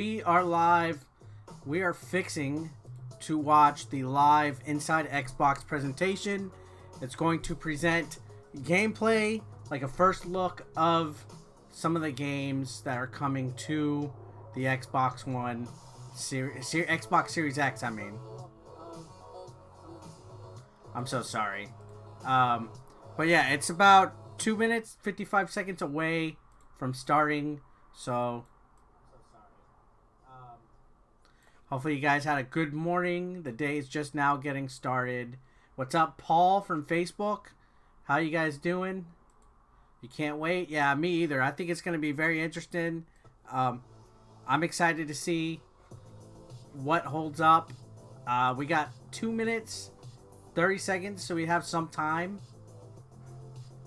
We are live. We are fixing to watch the live Inside Xbox presentation. It's going to present gameplay, like a first look of some of the games that are coming to the Xbox One, Xbox Series X, I mean. I'm so sorry. But yeah, it's about 2 minutes, 55 seconds away from starting, so hopefully you guys had a good morning. The day is just now getting started. What's up, Paul from Facebook? How you guys doing? You can't wait? Yeah, me either. I think it's going to be very interesting. I'm excited to see what holds up. We got 2 minutes, 30 seconds, so we have some time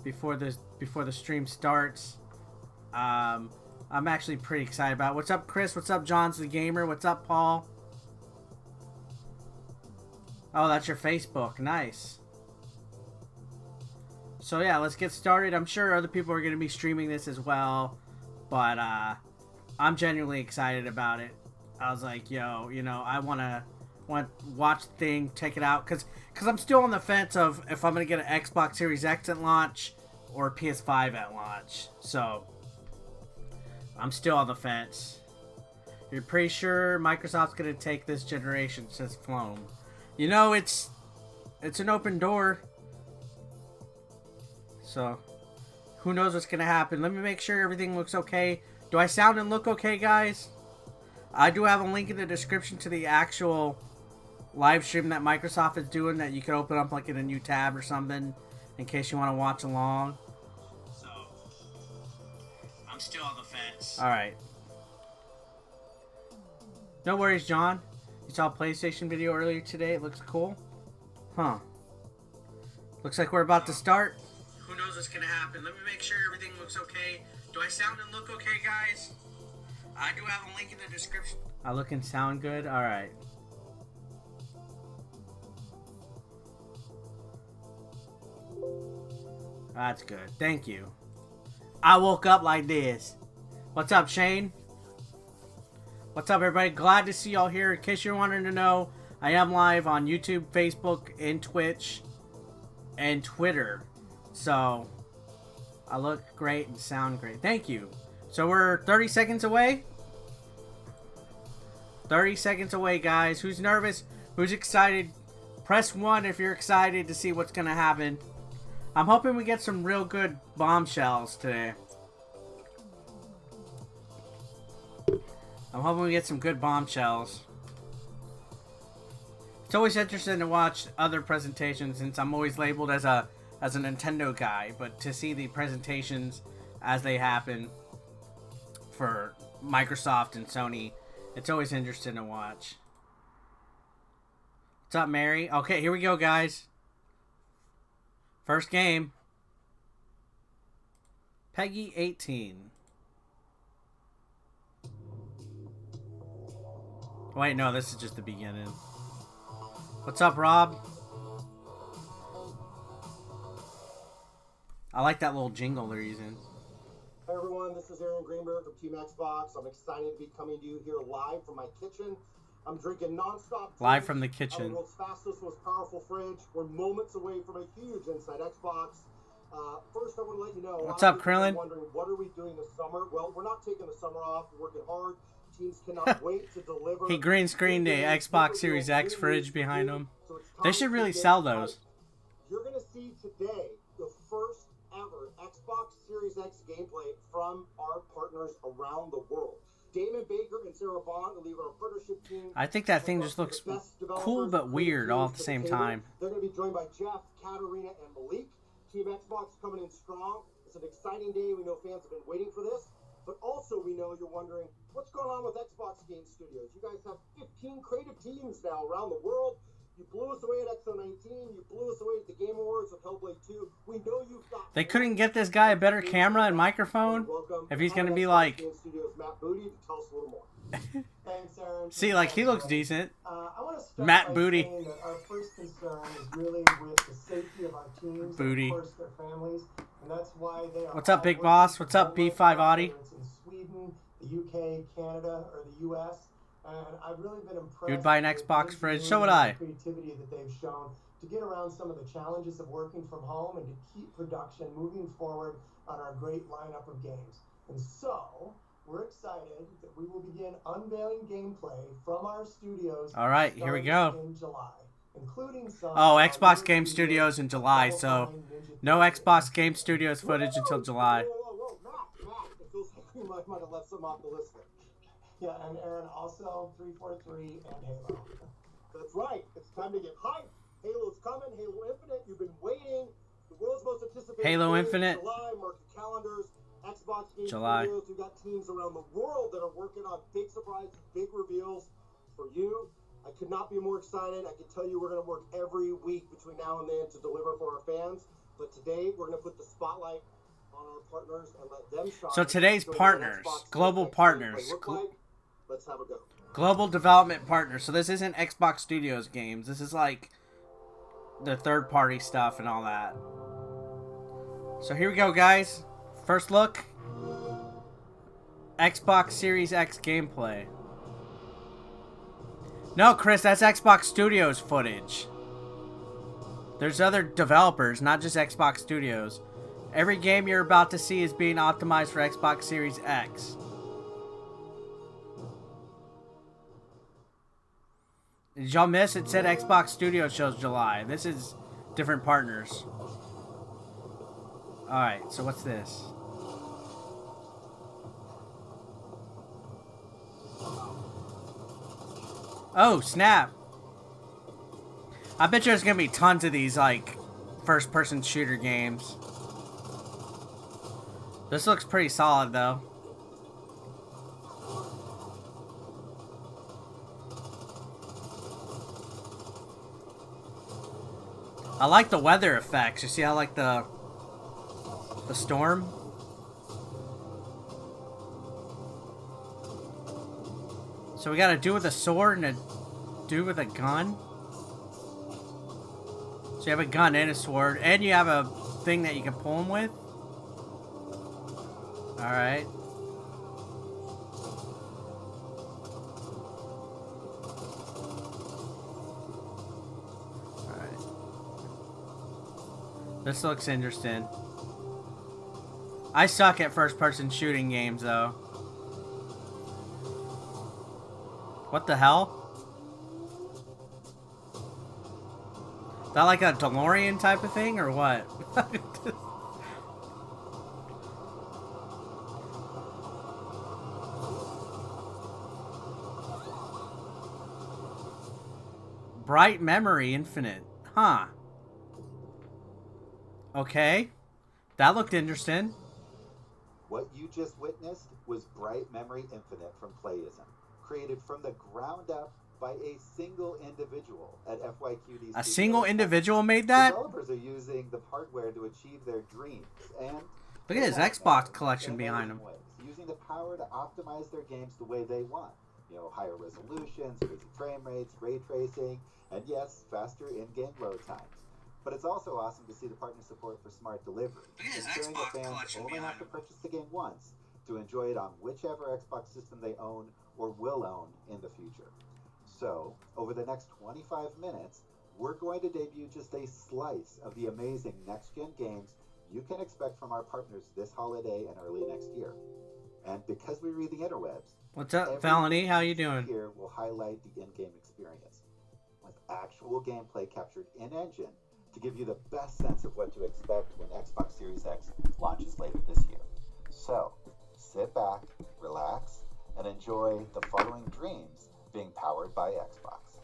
before the stream starts. I'm actually pretty excited about it. What's up, Chris? What's up, John's the Gamer? What's up, Paul? Oh, that's your Facebook. Nice. So yeah, let's get started. I'm sure other people are going to be streaming this as well, but I'm genuinely excited about it. I was like, yo, you know, I want to watch the thing, check it out, because I'm still on the fence of if I'm going to get an Xbox Series X at launch or a PS5 at launch. So I'm still on the fence. You're pretty sure Microsoft's going to take this generation, says Floam. You know, it's an open door. So, who knows what's going to happen. Let me make sure everything looks okay. Do I sound and look okay, guys? I do have a link in the description to the actual live stream that Microsoft is doing that you can open up like in a new tab or something in case you want to watch along. So, I'm still on the fence. Alright. No worries, John. You saw a PlayStation video earlier today. It looks cool. Huh. Looks like we're about to start. Who knows what's going to happen. Let me make sure everything looks okay. Do I sound and look okay, guys? I do have a link in the description. I look and sound good? Alright. That's good. Thank you. I woke up like this. What's up, Shane? What's up, everybody? Glad to see y'all here. In case you're wanting to know, I am live on YouTube, Facebook, and Twitch, and Twitter. So, I look great and sound great. Thank you. So, we're 30 seconds away. 30 seconds away, guys. Who's nervous? Who's excited? Press 1 if you're excited to see what's going to happen. I'm hoping we get some real good bombshells today. I'm hoping we get some good bombshells. It's always interesting to watch other presentations since I'm always labeled as a Nintendo guy, but to see the presentations as they happen for Microsoft and Sony, it's always interesting to watch. What's up, Mary? Okay, here we go, guys. First game. Peggy 18. Wait, no, this is just the beginning. What's up, Rob? I like that little jingle they're using. Hey everyone, this is Aaron Greenberg from Team Xbox. I'm excited to be coming to you here live from my kitchen. I'm drinking non-stop live from the kitchen. The world's fastest, most powerful fridge. We're moments away from a huge Inside Xbox. First, I want to let you know. What's up, Krillin? Wondering what are we doing this summer? Well, we're not taking the summer off. We're working hard. Teams cannot wait to deliver. He green screened a Xbox Series X fridge behind him. So they should really sell those. You're going to see today the first ever Xbox Series X gameplay from our partners around the world. Damon Baker and Sarah Bond will lead our partnership team. I think that thing just looks cool but weird all at the same time. They're going to be joined by Jeff, Katarina, and Malik. Team Xbox coming in strong. It's an exciting day. We know fans have been waiting for this. But also we know you're wondering, what's going on with Xbox Game Studios? You guys have 15 creative teams now around the world. You blew us away at XO19. You blew us away at the Game Awards with Hellblade 2. We know you've got... They couldn't get this guy a better camera and microphone? If he's going to be like... Game Studios, Matt Booty, to tell us a little more. Thanks, Aaron. See, like, he looks decent. I want to start Matt by Booty. saying that our first concern is really with the safety of our teams Booty. and, of course, their families. And that's why they are... What's up, Big Boss? What's up, B5 Audi? It's in Sweden, the UK, Canada, or the US. And I've really been impressed. You'd buy an with Xbox the fridge, so would I. creativity that they've shown to get around some of the challenges of working from home and to keep production moving forward on our great lineup of games. And so, we're excited that we will begin unveiling gameplay from our studios. All right, here we go. In July, including some Xbox Game Studios in July, so no Xbox Game Studios footage until July. Whoa, Matt, it feels like we might have left some off the list there. Yeah, and Aaron, also 343 and Halo. That's right. It's time to get hyped. Halo's coming. Halo Infinite. You've been waiting. The world's most anticipated Halo game Infinite. July. Mark your calendars. Xbox Game July. Studios. We've got teams around the world that are working on big surprises, big reveals for you. I could not be more excited. I can tell you we're going to work every week between now and then to deliver for our fans. But today we're going to put the spotlight on our partners and let them shine. So today's partners, global partners. Let's have a go. Global development partners. So this isn't Xbox Studios games. This is like the third-party stuff and all that. So here we go, guys. First look. Xbox Series X gameplay. No, Chris, that's Xbox Studios footage. There's other developers, not just Xbox Studios. Every game you're about to see is being optimized for Xbox Series X. Did y'all miss? It said Xbox Studios shows July. This is different partners. Alright, so what's this? Oh, snap. I bet you there's gonna be tons of these, like, first-person shooter games. This looks pretty solid, though. I like the weather effects. You see how, like, the storm? So we got a dude with a sword and a dude with a gun. So you have a gun and a sword, and you have a thing that you can pull him with. Alright. Alright. This looks interesting. I suck at first-person shooting games, though. What the hell? Is that like a DeLorean type of thing, or what? Bright Memory Infinite. Huh. Okay. That looked interesting. What you just witnessed was Bright Memory Infinite from Playism, created from the ground up by a single individual at FYQD. A single individual made that? Developers are using the hardware to achieve their dreams, and look at his Xbox collection behind him. Using the power to optimize their games the way they want. You know, higher resolutions, crazy frame rates, ray tracing, and yes, faster in-game load times. But it's also awesome to see the partner support for smart delivery, ensuring that fans only have to purchase the game once to enjoy it on whichever Xbox system they own or will own in the future. So, over the next 25 minutes, we're going to debut just a slice of the amazing next-gen games you can expect from our partners this holiday and early next year. And because we read the interwebs, what's up, Felony? How you doing? Here will highlight the in-game experience with actual gameplay captured in-engine to give you the best sense of what to expect when Xbox Series X launches later this year. So, sit back, relax, and enjoy the following dreams being powered by Xbox.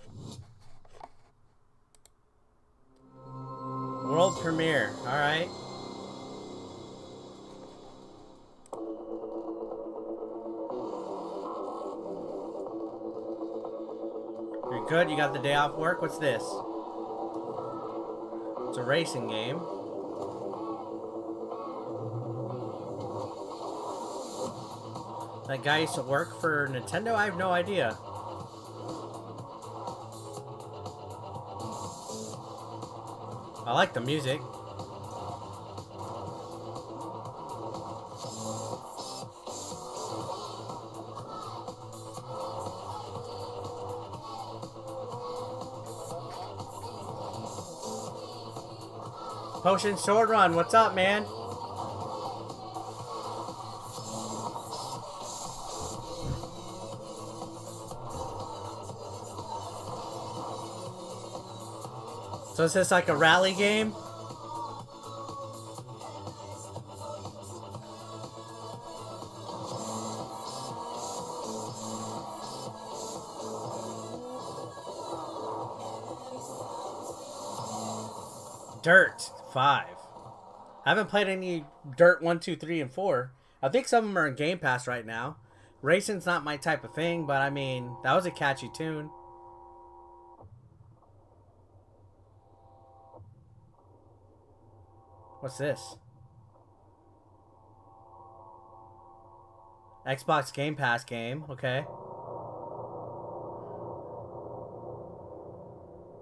World premiere. Alright. You're good? You got the day off work? What's this? It's a racing game. That guy used to work for Nintendo? I have no idea. I like the music. Potion Sword Run, what's up, man? So is this like a rally game? Dirt 5. I haven't played any Dirt 1, 2, 3, and 4. I think some of them are in Game Pass right now. Racing's not my type of thing, but I mean, that was a catchy tune. What's this? Xbox Game Pass game, okay.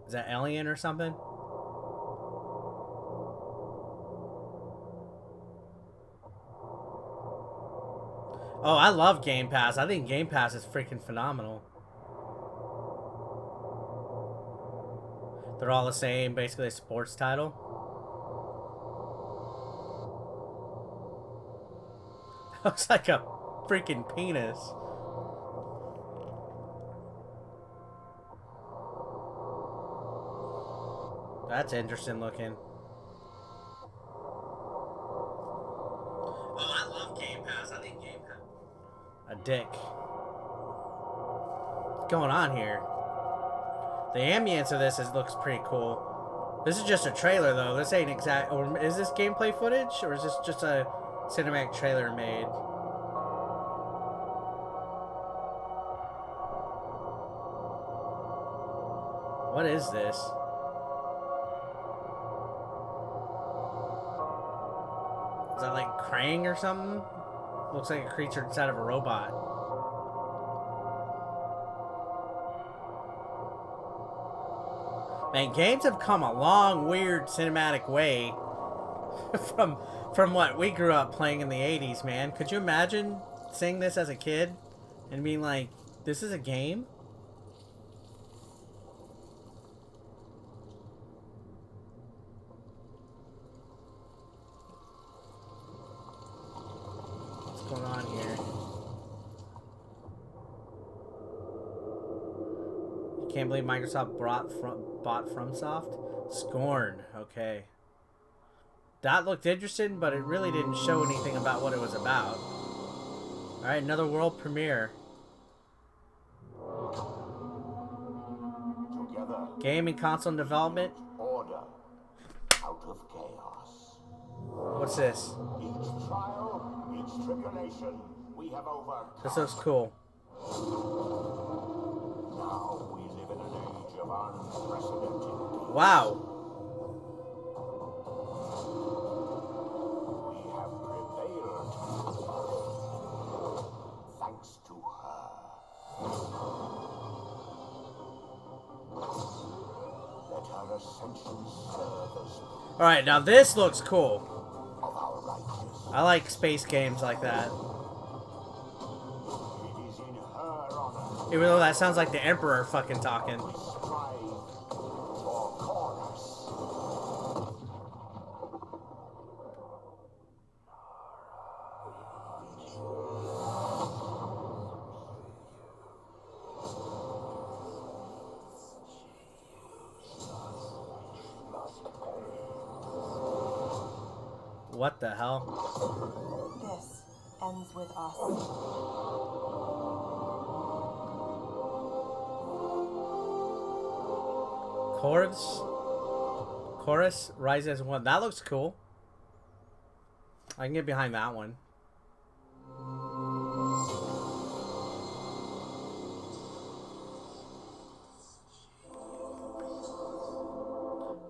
Is that Alien or something? Oh, I love Game Pass. I think Game Pass is freaking phenomenal. They're all the same, basically a sports title. Looks like a freaking penis. That's interesting looking. Oh, I love Game Pass. I think Game Pass. A dick. What's going on here? The ambience of this looks pretty cool. This is just a trailer though. This ain't exact. Or is this gameplay footage, or is this just a cinematic trailer made? What is this? Is that like Krang or something? Looks like a creature inside of a robot. Man, games have come a long, weird, cinematic way from what we grew up playing in the 80s, man. Could you imagine seeing this as a kid and being like, this is a game? What's going on here? You can't believe Microsoft bought FromSoft? Scorn, okay. That looked interesting, but it really didn't show anything about what it was about. Alright, another world premiere. Together, Game and console development. order out of chaos. What's this? Each trial, each tribulation, we have overcome. This looks cool. Now we live in an age of unprecedented. Wow. We have prevailed. Thanks to her. Let her ascension serve as Alright, now this looks cool. of our righteousness. I like space games like that. It is in her honor. Even though that sounds like the Emperor fucking talking. We strive for chorus. What the hell? This ends with us. Chorus Rise as One. That looks cool. I can get behind that one.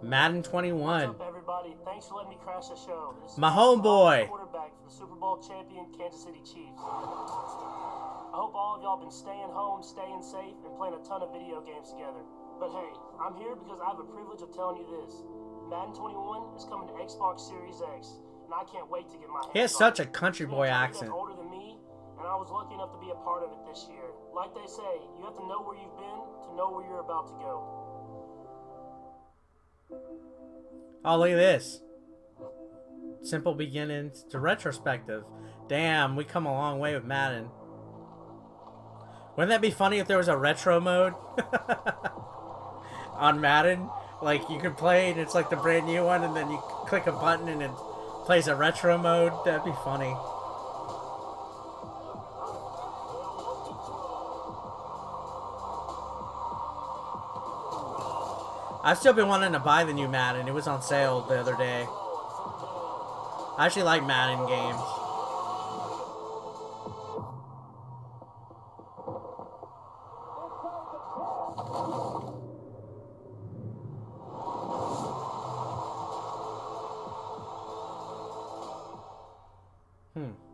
Madden 21. What's up, everybody? Thanks for letting me crash the show. This is My homeboy. quarterback for the Super Bowl champion Kansas City Chiefs. I hope all of y'all been staying home, staying safe, and playing a ton of video games together. But hey, I'm here because I have the privilege of telling you this. Madden 21 is coming to Xbox Series X, and I can't wait to get my hands He has on such it. a country It's been boy a company accent. that's older than me, and I was lucky enough to be a part of it this year. Like they say, you have to know where you've been to know where you're about to go. Oh, look at this. Simple beginnings to retrospective. Damn, we come a long way with Madden. Wouldn't that be funny if there was a retro mode on Madden? Like, you could play and it's like the brand new one, and then you click a button and it plays a retro mode. That'd be funny. I've still been wanting to buy the new Madden. It was on sale the other day. I actually like Madden games.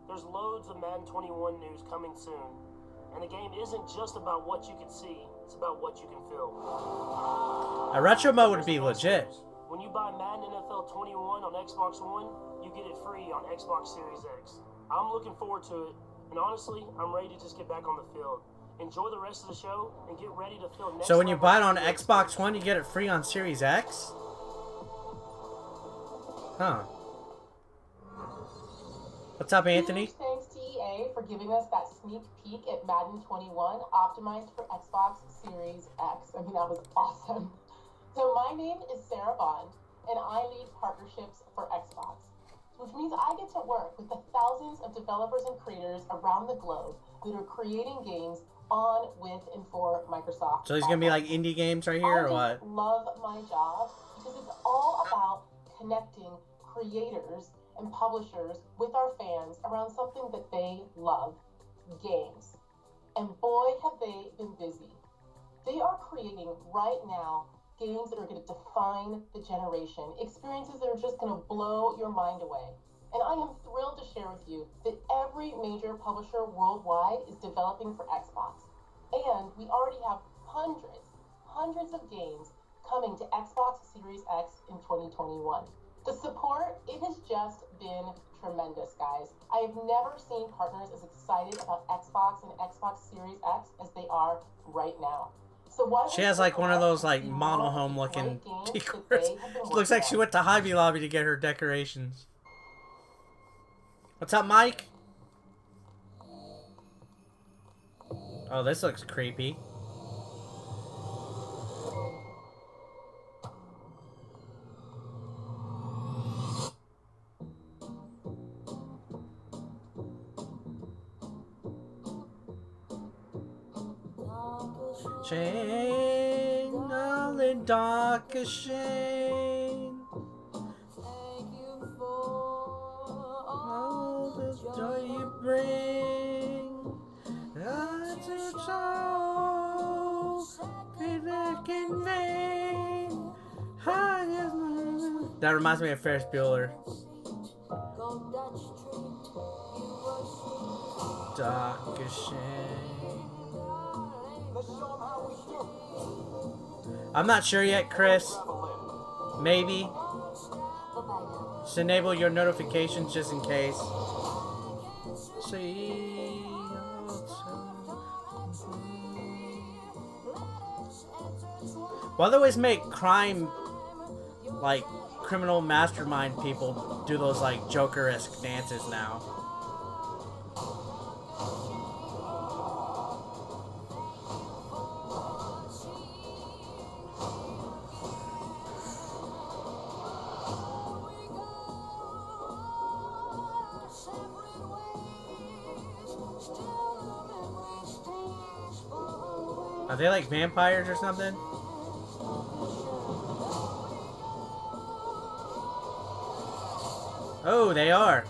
There's loads of Madden 21 news coming soon. And the game isn't just about what you can see, it's about what you can feel. A retro mode would be legit. When you buy Madden NFL 21 on Xbox One, you get it free on Xbox Series X. I'm looking forward to it, and honestly, I'm ready to just get back on the field. Enjoy the rest of the show, and get ready to feel next. So when you buy it on Xbox One, you get it free on Series X? Huh. What's up, Anthony? Huge thanks to EA for giving us that sneak peek at Madden 21, optimized for Xbox Series X. I mean, that was awesome. So my name is Sarah Bond, and I lead partnerships for Xbox, which means I get to work with the thousands of developers and creators around the globe that are creating games on, with, and for Microsoft. So these gonna be like indie games right here, or what? I love my job because it's all about connecting creators and publishers with our fans around something that they love, games. And boy, have they been busy. They are creating right now games that are going to define the generation, experiences that are just going to blow your mind away. And I am thrilled to share with you that every major publisher worldwide is developing for Xbox. And we already have hundreds of games coming to Xbox Series X in 2021. The support, it has just been tremendous, guys. I have never seen partners as excited about Xbox and Xbox Series X as they are right now. So what She has like one of those like model home looking decors. Looks like she went to Hobby Lobby to get her decorations. What's up, Mike? Oh, this looks creepy. Shane, all in dark as Shane. Thank you for all the joy you bring. That's a soul back in vain. That reminds me of Ferris Bueller. Dark as Shane. I'm not sure yet, Chris. Maybe. Just enable your notifications just in case. See. Why they always make crime, like criminal mastermind people do those like Joker-esque dances now? Are they like vampires or something? Oh, they are.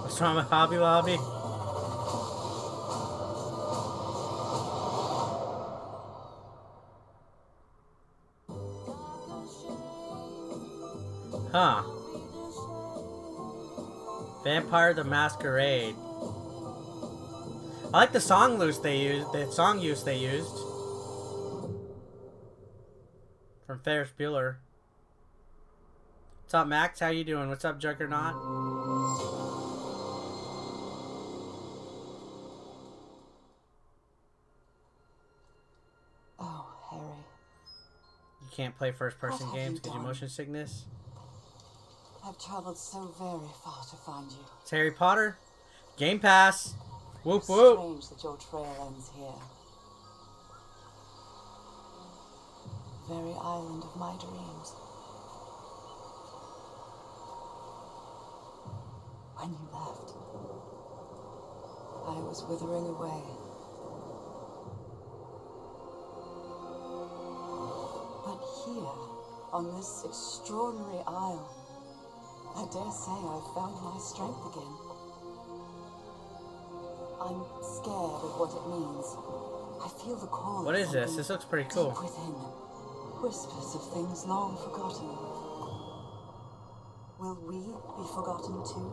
What's wrong with Hobby Lobby? Huh. Vampire the Masquerade. I like the song use they used. From Ferris Bueller. What's up, Max? How you doing? What's up, Juggernaut? Oh, Harry. You can't play first-person What have games you because of done? motion sickness. I've traveled so very far to find you. It's Harry Potter. Game Pass. Whoop It's whoop. strange that your trail ends here. Very island of my dreams. When you left, I was withering away. But here, on this extraordinary isle, I dare say I've found my strength again. I'm scared of what it means. I feel the call. What is this? This looks pretty cool. Deep within, whispers of things long forgotten. Will we be forgotten too?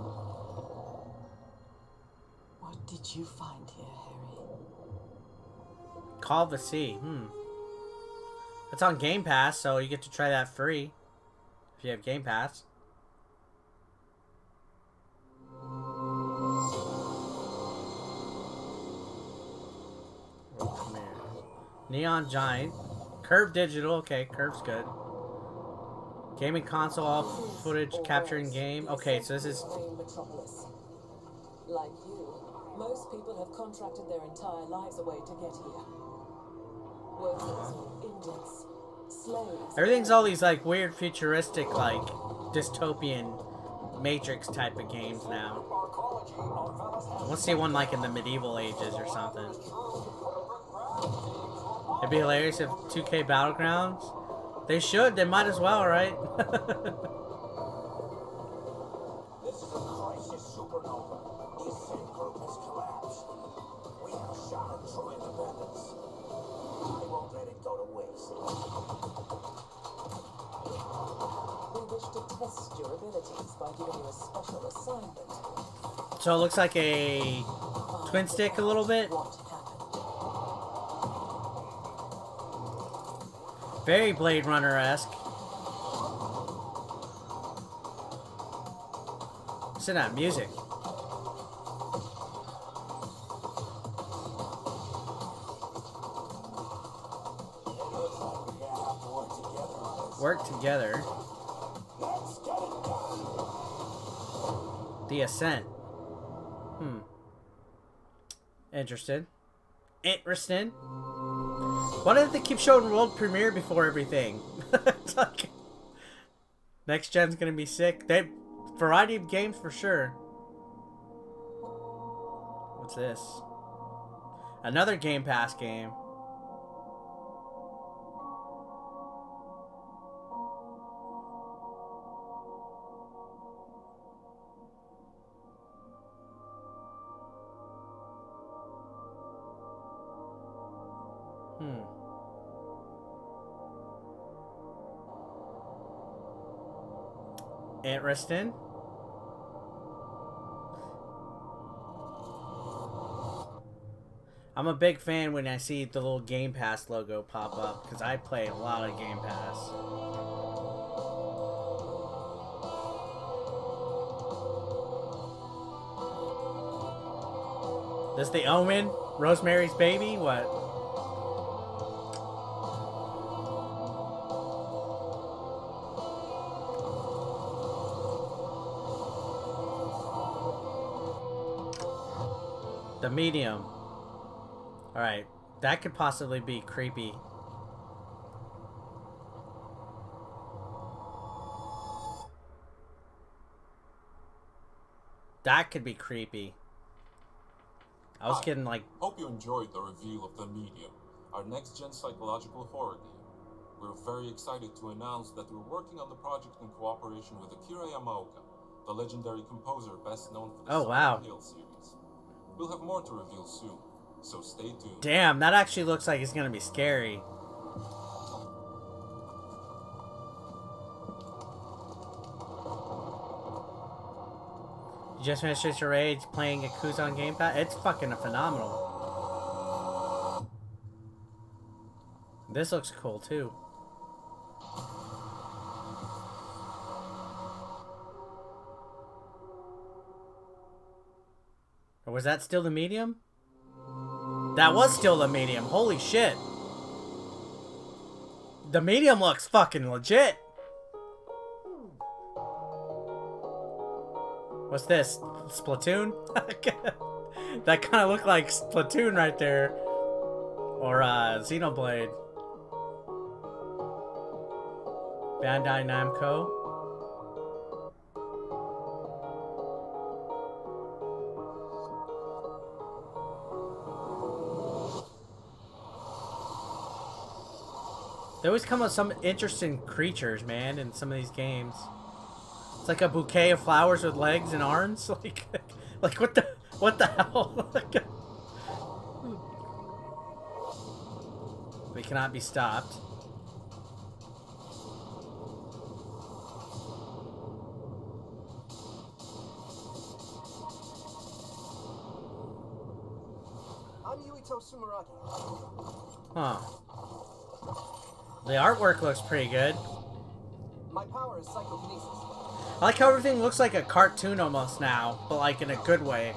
What did you find here, Harry? Call of the Sea. It's on Game Pass, so you get to try that free if you have Game Pass. Oh, come here. Neon Giant. Curve Digital. Okay, Curve's good. Gaming console, all footage captured in game. Okay, so this is... Metropolis. Like you, most people have contracted their entire lives away to get here. Workers, Indians, slaves. Everything's all these like weird futuristic like dystopian Matrix type of games now. Let's see one like in the medieval ages or something. It'd be hilarious if 2K Battlegrounds. They should, they might as well, right? This is a crisis supernova. The ascent group has collapsed. We have shot at true independence. I won't let it go to waste. We wish to test your abilities by giving you a special assignment. So it looks like a twin stick a little bit. What happened? Very Blade Runner-esque. Listen to that music. Work together. The Ascent. Interested. Interesting. Why did they keep showing world premiere before everything? It's like next gen's gonna be sick. They variety of games for sure. What's this? Another Game Pass game. Interesting. I'm a big fan when I see the little Game Pass logo pop up because I play a lot of Game Pass. This the Omen? Rosemary's Baby? What? The Medium. Alright, that could possibly be creepy. That could be creepy. I was getting like... Hope you enjoyed the reveal of The Medium, our next-gen psychological horror game. We're very excited to announce that we're working on the project in cooperation with Akira Yamaoka, the legendary composer best known for the Silent Hill series. We'll have more to reveal soon, so stay tuned. Damn, that actually looks like it's gonna be scary. You just finished your age playing Yakuza on Game Pass? It's fucking phenomenal. This looks cool too. Or was that still the Medium? That was still the Medium. Holy shit. The medium looks fucking legit. What's this? Splatoon? That kind of looked like Splatoon right there. Or Xenoblade. Bandai Namco. They always come with some interesting creatures, man, in some of these games. It's like a bouquet of flowers with legs and arms. Like what the hell? They cannot be stopped. Huh. The artwork looks pretty good. My power is psychokinesis. I like how everything looks like a cartoon almost now, but like in a good way.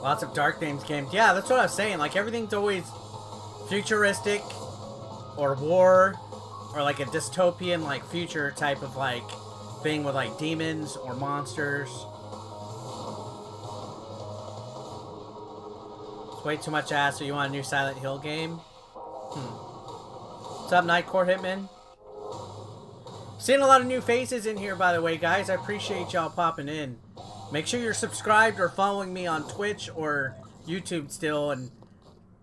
Lots of Dark Names games. Yeah, that's what I was saying. Like, everything's always futuristic or war or like a dystopian, like, future type of, like, thing with, like, demons or monsters. It's way too much ass, so you want a new Silent Hill game? What's up, Nightcore Hitman? Seeing a lot of new faces in here, by the way, guys. I appreciate y'all popping in. Make sure you're subscribed or following me on Twitch or YouTube still and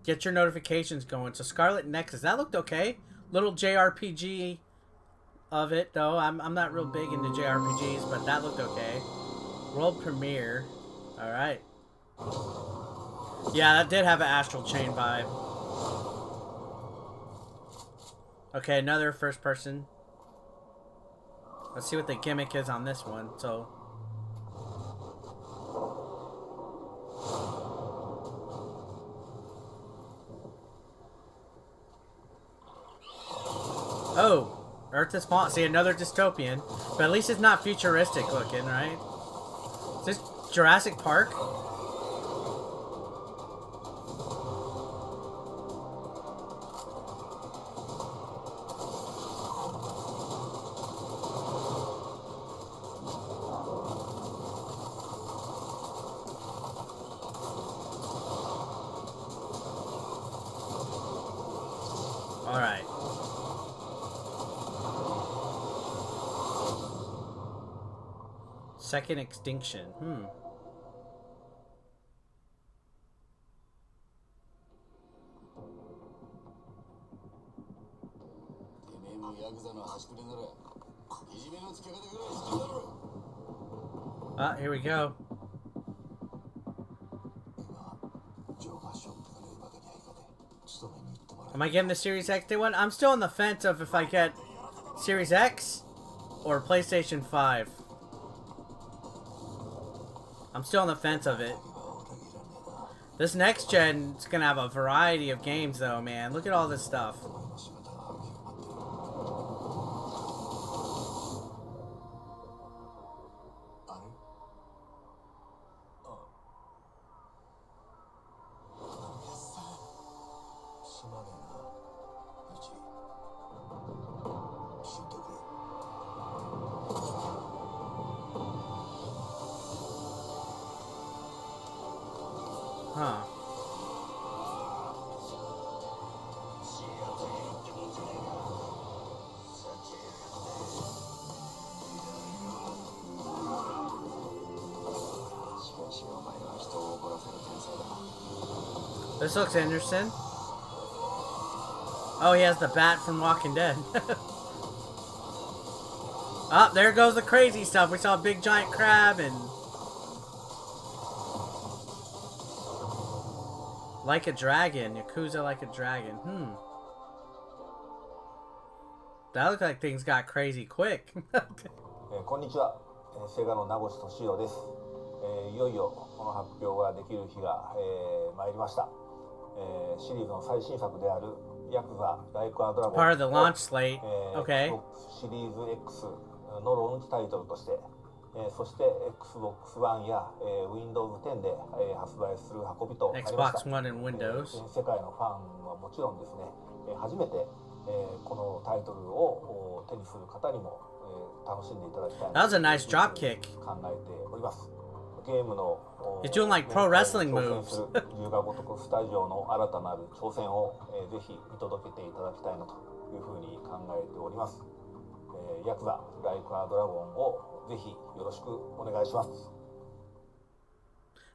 get your notifications going. So Scarlet Nexus, that looked okay. Little JRPG of it, though. I'm not real big into JRPGs, but that looked okay. World premiere. Alright. Yeah, that did have an Astral Chain vibe. Okay, another first person. Let's see what the gimmick is on this one. So... Oh, Earth is falling. See, another dystopian. But at least it's not futuristic looking, right? Is this Jurassic Park? Alright. Second extinction. Ah, here we go. Am I getting the Series X Day one? I'm still on the fence of if I get Series X or PlayStation 5. I'm still on the fence of it. This next gen is going to have a variety of games though, man. Look at all this stuff. Huh. This looks interesting. Oh, he has the bat from Walking Dead. Oh, there goes the crazy stuff. We saw a big giant crab and... Like a Dragon. Yakuza Like a Dragon. That looked like things got crazy quick. こんにちは、セガの名越俊郎です。いよいよこの発表ができる日が、参りました。シリーズの最新作であるヤクザライクアドラゴン Part of the launch slate. Okay. Xbox シリーズ X のローンチタイトルとして、そして Xbox One や、Windows 10で、発売する運びとなりました。 Xbox One and Windows. 世界のファンはもちろんですね、初めて、このタイトルを手にする方にも、楽しんでいただきたい That was a nice drop kick. 考えております。ゲームの He's doing like pro wrestling moves. 龍が如くスタジオの新たなる挑戦を、ぜひ見届けていただきたいなというふうに考えております。ヤクザライクアドラゴンをぜひよろしくお願いします。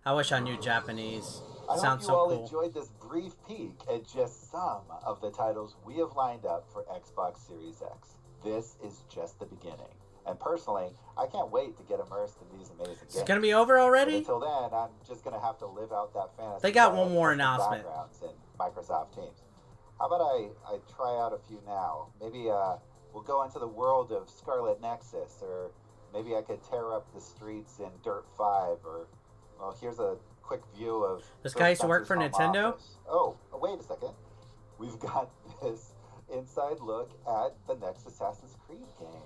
I wish I knew Japanese. I hope Sounds you so all cool. enjoyed this brief peek at just some of the titles we have lined up for Xbox Series X. This is just the beginning. And personally, I can't wait to get immersed in these amazing games. It's gonna be over already? But until then, I'm just gonna have to live out that fantasy. They got one more announcement. In Microsoft Teams. How about I try out a few now? Maybe we'll go into the world of Scarlet Nexus, or maybe I could tear up the streets in Dirt 5, or well, here's a quick view of this guy used to work for Nintendo. Oh, wait a second. We've got this inside look at the next Assassin's Creed game.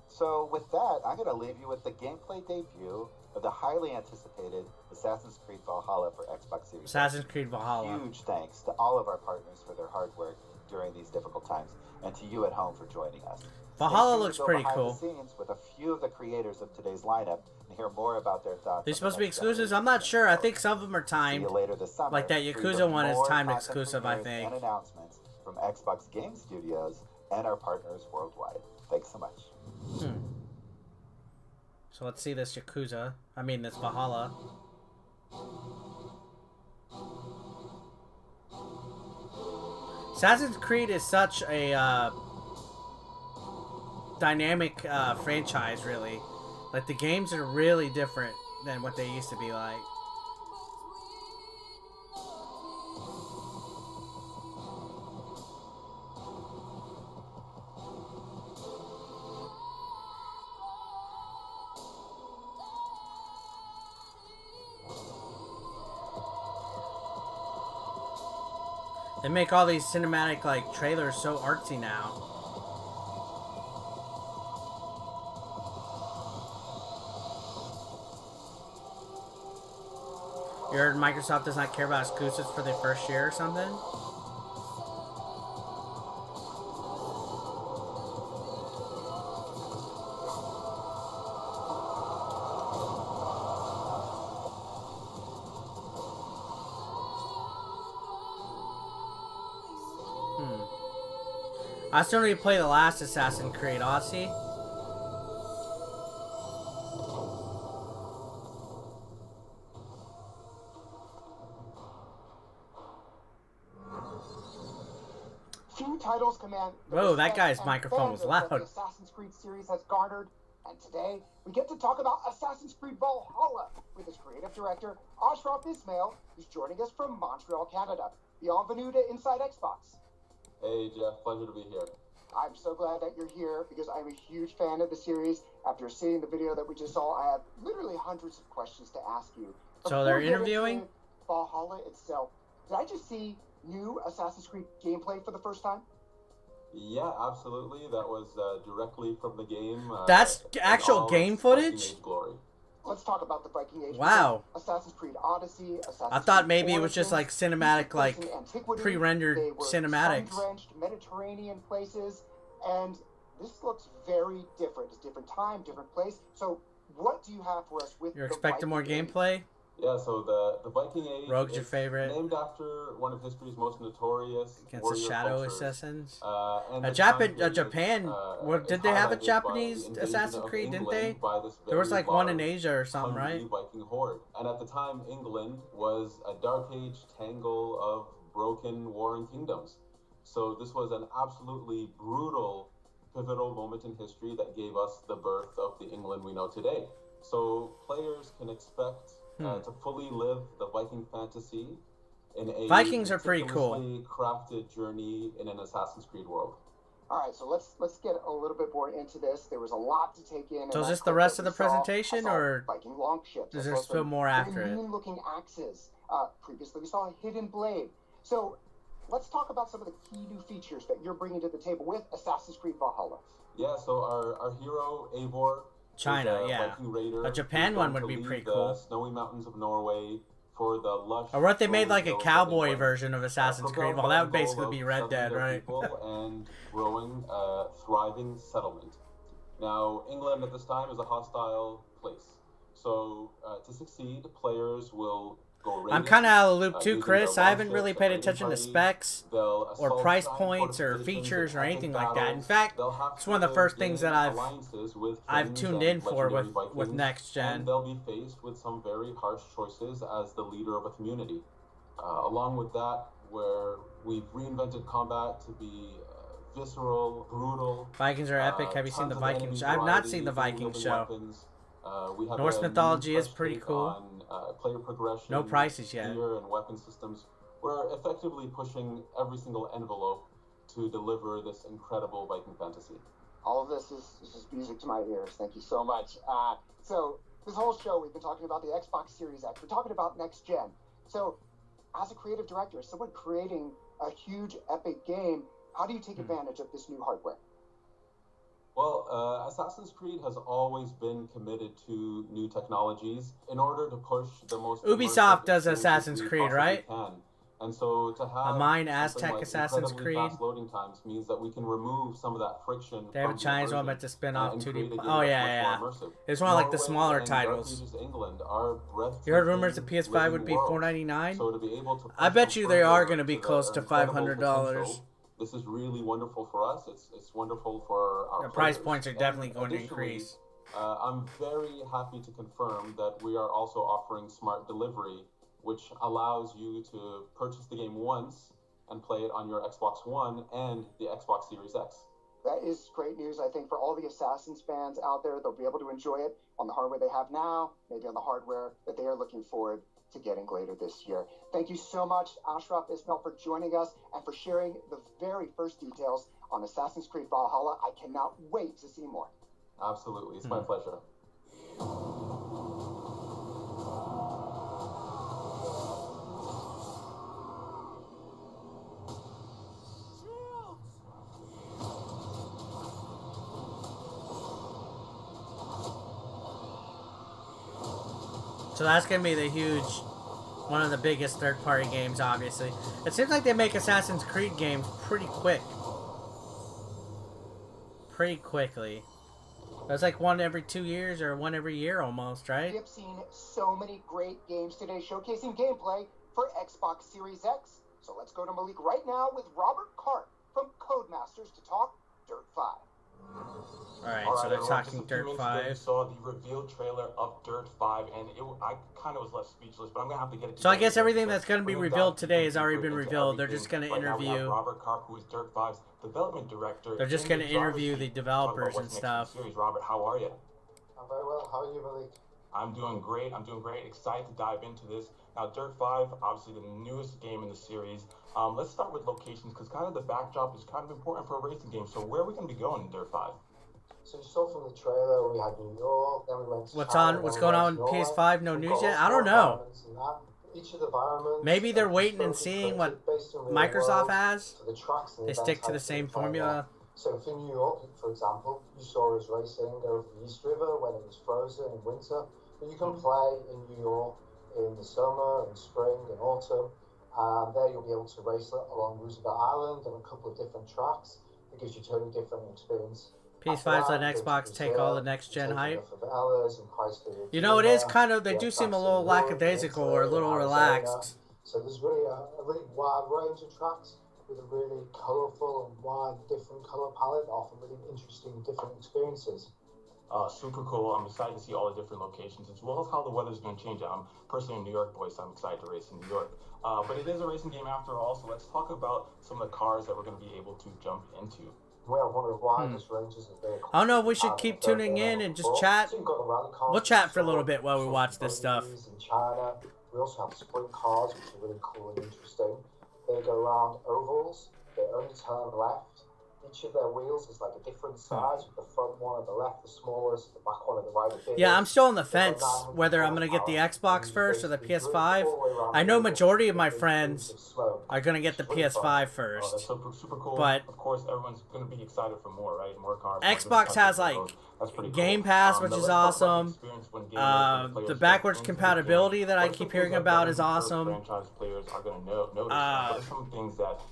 So with that, I'm going to leave you with the gameplay debut of the highly anticipated Assassin's Creed Valhalla for Xbox Series. Assassin's Creed Valhalla. Huge thanks to all of our partners for their hard work during these difficult times, and to you at home for joining us. Valhalla looks pretty cool. The scenes with a few of the creators of today's lineup and hear more about their thoughts. They're supposed to be exclusives? I'm not sure. I think some of them are timed. See you later this summer. Like that Yakuza one is timed exclusive, I think. And announcements from Xbox Game Studios and our partners worldwide. Thanks so much. So let's see this Yakuza. I mean, this Valhalla. Assassin's Creed is such a dynamic franchise, really. Like, the games are really different than what they used to be like. They make all these cinematic, like, trailers so artsy now. You heard Microsoft does not care about exclusives for their first year or something? I still need to play the last Assassin's Creed Odyssey. Few titles command. Whoa, that guy's microphone was loud. The Assassin's Creed series has garnered, and today we get to talk about Assassin's Creed Valhalla with its creative director Ashraf Ismail, who's joining us from Montreal, Canada. Bienvenue to Inside Xbox. Hey Jeff, pleasure to be here. I'm so glad that you're here because I'm a huge fan of the series. After seeing the video that we just saw, I have literally hundreds of questions to ask you. So they're interviewing? Valhalla itself. Did I just see new Assassin's Creed gameplay for the first time? Yeah, absolutely. That was directly from the game. That's actual game footage? Glory. Let's talk about the Viking Age. Wow. Assassin's Creed Odyssey. I thought maybe it was just like cinematic, like pre-rendered cinematics. Sun-drenched Mediterranean places, and this looks very different. It's different time, different place. So, what do you have for us with? You're expecting more gameplay? Yeah, so the Viking Age. Rogue's your favorite. Named after one of history's most notorious against the Shadow Assassins. Japan. Did they have a Japanese Assassin's Creed? Didn't they? There was like one in Asia or something, right? Viking horde. And at the time, England was a dark age tangle of broken warring kingdoms. So this was an absolutely brutal, pivotal moment in history that gave us the birth of the England we know today. So players can expect to fully live the Viking fantasy in a Vikings are pretty cool. crafted journey in an Assassin's Creed world. All right, so let's get a little bit more into this. There was a lot to take in. So is this the rest of the presentation, or Viking longships? is there still more after it? Mean-looking axes. Previously, we saw a hidden blade. So let's talk about some of the key new features that you're bringing to the table with Assassin's Creed Valhalla. Yeah, so our hero Eivor, China, is a yeah. Viking raider, A Japan one would be pretty cool. The snowy mountains of Norway for the lush. Or what if they made like a cowboy version of Assassin's Creed? Well, that would basically be Red Dead, right? And growing, thriving settlement. Now, England at this time is a hostile place. So to succeed, players will go raiding. I'm kind of out of the loop too, Chris. I haven't really paid attention to specs or price points or features or anything like that. In fact, it's one of the first things that I've tuned in for with Next Gen. And they'll be faced with some very harsh choices as the leader of a community. Along with that, where we've reinvented combat to be visceral, brutal. Vikings are epic. Have you seen the Vikings? I've not seen the Vikings show. Norse mythology is pretty cool. Player progression, no prices yet. Gear and weapon systems. We're effectively pushing every single envelope to deliver this incredible Viking fantasy. All of this is just music to my ears. Thank you so much. So this whole show, we've been talking about the Xbox Series X. We're talking about Next Gen. So as a creative director, as someone creating a huge, epic game, how do you take advantage of this new hardware? Well, Assassin's Creed has always been committed to new technologies in order to push the most. Ubisoft does Assassin's Creed, right? And so to have a Mine Aztec like Assassin's Creed fast loading times means that we can remove some of that friction. They have a Chinese one meant to spin off 2D. Oh yeah. It's one of like the smaller titles. England, you heard rumors the PS5 would be $499. So to be able to I bet you they are going to be close to $500. This is really wonderful for us. It's wonderful for our the price points are definitely going to increase. I'm very happy to confirm that we are also offering smart delivery, which allows you to purchase the game once and play it on your Xbox One and the Xbox Series X. That is great news, I think, for all the Assassins fans out there. They'll be able to enjoy it on the hardware they have now, maybe on the hardware that they are looking forward to getting later this year. Thank you so much, Ashraf Ismail, for joining us and for sharing the very first details on Assassin's Creed Valhalla. I cannot wait to see more. Absolutely. It's my pleasure. So that's going to be the huge, one of the biggest third-party games, obviously. It seems like they make Assassin's Creed games pretty quick. Pretty quickly. It's like one every 2 years or one every year almost, right? We have seen so many great games today showcasing gameplay for Xbox Series X. So let's go to Malik right now with Robert Cart from Codemasters to talk Dirt 5. Alright, so they're talking Dirt 5. I saw the reveal trailer of Dirt 5, and I kind of was left speechless, but I'm going to have to get it. So I guess everything that's going to be revealed today has already been revealed. They're just going to interview Robert Karp, who is Dirt 5's development director. They're just going to interview the developers and stuff. Robert, how are you? I'm very well. How are you, Malik? I'm doing great. Excited to dive into this. Now, Dirt 5, obviously the newest game in the series. Let's start with locations, because kind of the backdrop is kind of important for a racing game. So where are we going to be going in Dirt 5? So you saw from the trailer, we had New York, then we went to What's going on with PS5? No news yet? I don't know. Each of the environments, maybe they're waiting and seeing what Microsoft has. They stick to the same formula. So for New York, for example, you saw us racing over the East River when it was frozen in winter. But you can play in New York in the summer, in spring, in autumn. There you'll be able to race along Roosevelt Island and a couple of different tracks. It gives you a totally different experience. PS5's let Xbox take all the next-gen hype. You know, it is kind of, they do seem a little lackadaisical or a little relaxed. So there's really a really wide range of tracks with a really colourful and wide different colour palette, offer really interesting different experiences. Super cool. I'm excited to see all the different locations as well as how the weather's going to change. I'm personally a New York boy, so I'm excited to race in New York. But it is a racing game after all, so let's talk about some of the cars that we're going to be able to jump into. We have one of the widest ranges of vehicles. I don't know if we should keep tuning in and just chat. We'll chat for a little bit while we watch this stuff. In China, we also have sprint cars, which are really cool and interesting. They go around ovals, they only turn left. Each of their wheels is like a different size, with the front one at the left the smallest, the back one at the right the biggest. Yeah, I'm still on the fence whether I'm going to get the Xbox first or the PS5. I know majority of my friends are going to get the PS5 first. That's super cool. But of course, everyone's going to be excited for more, right? More cars. Xbox has like Game Pass, which is awesome. The backwards compatibility that I keep hearing about is awesome.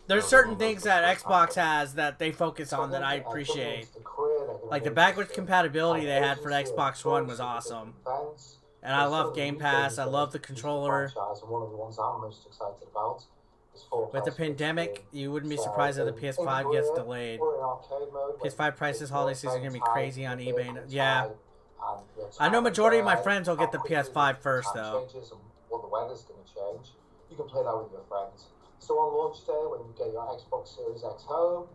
There's certain things that Xbox has that they focus on that I appreciate. Like the backwards compatibility they had for the Xbox One was awesome. And I love Game Pass. I love the controller. With the pandemic, you wouldn't be surprised if the PS5 gets delayed. PS5 prices holiday season are going to be crazy on eBay. Yeah. I know majority of my friends will get the PS5 first, though. What the weather's going to change. You can play that with your friends. So on launch day, when you get your Xbox Series X home,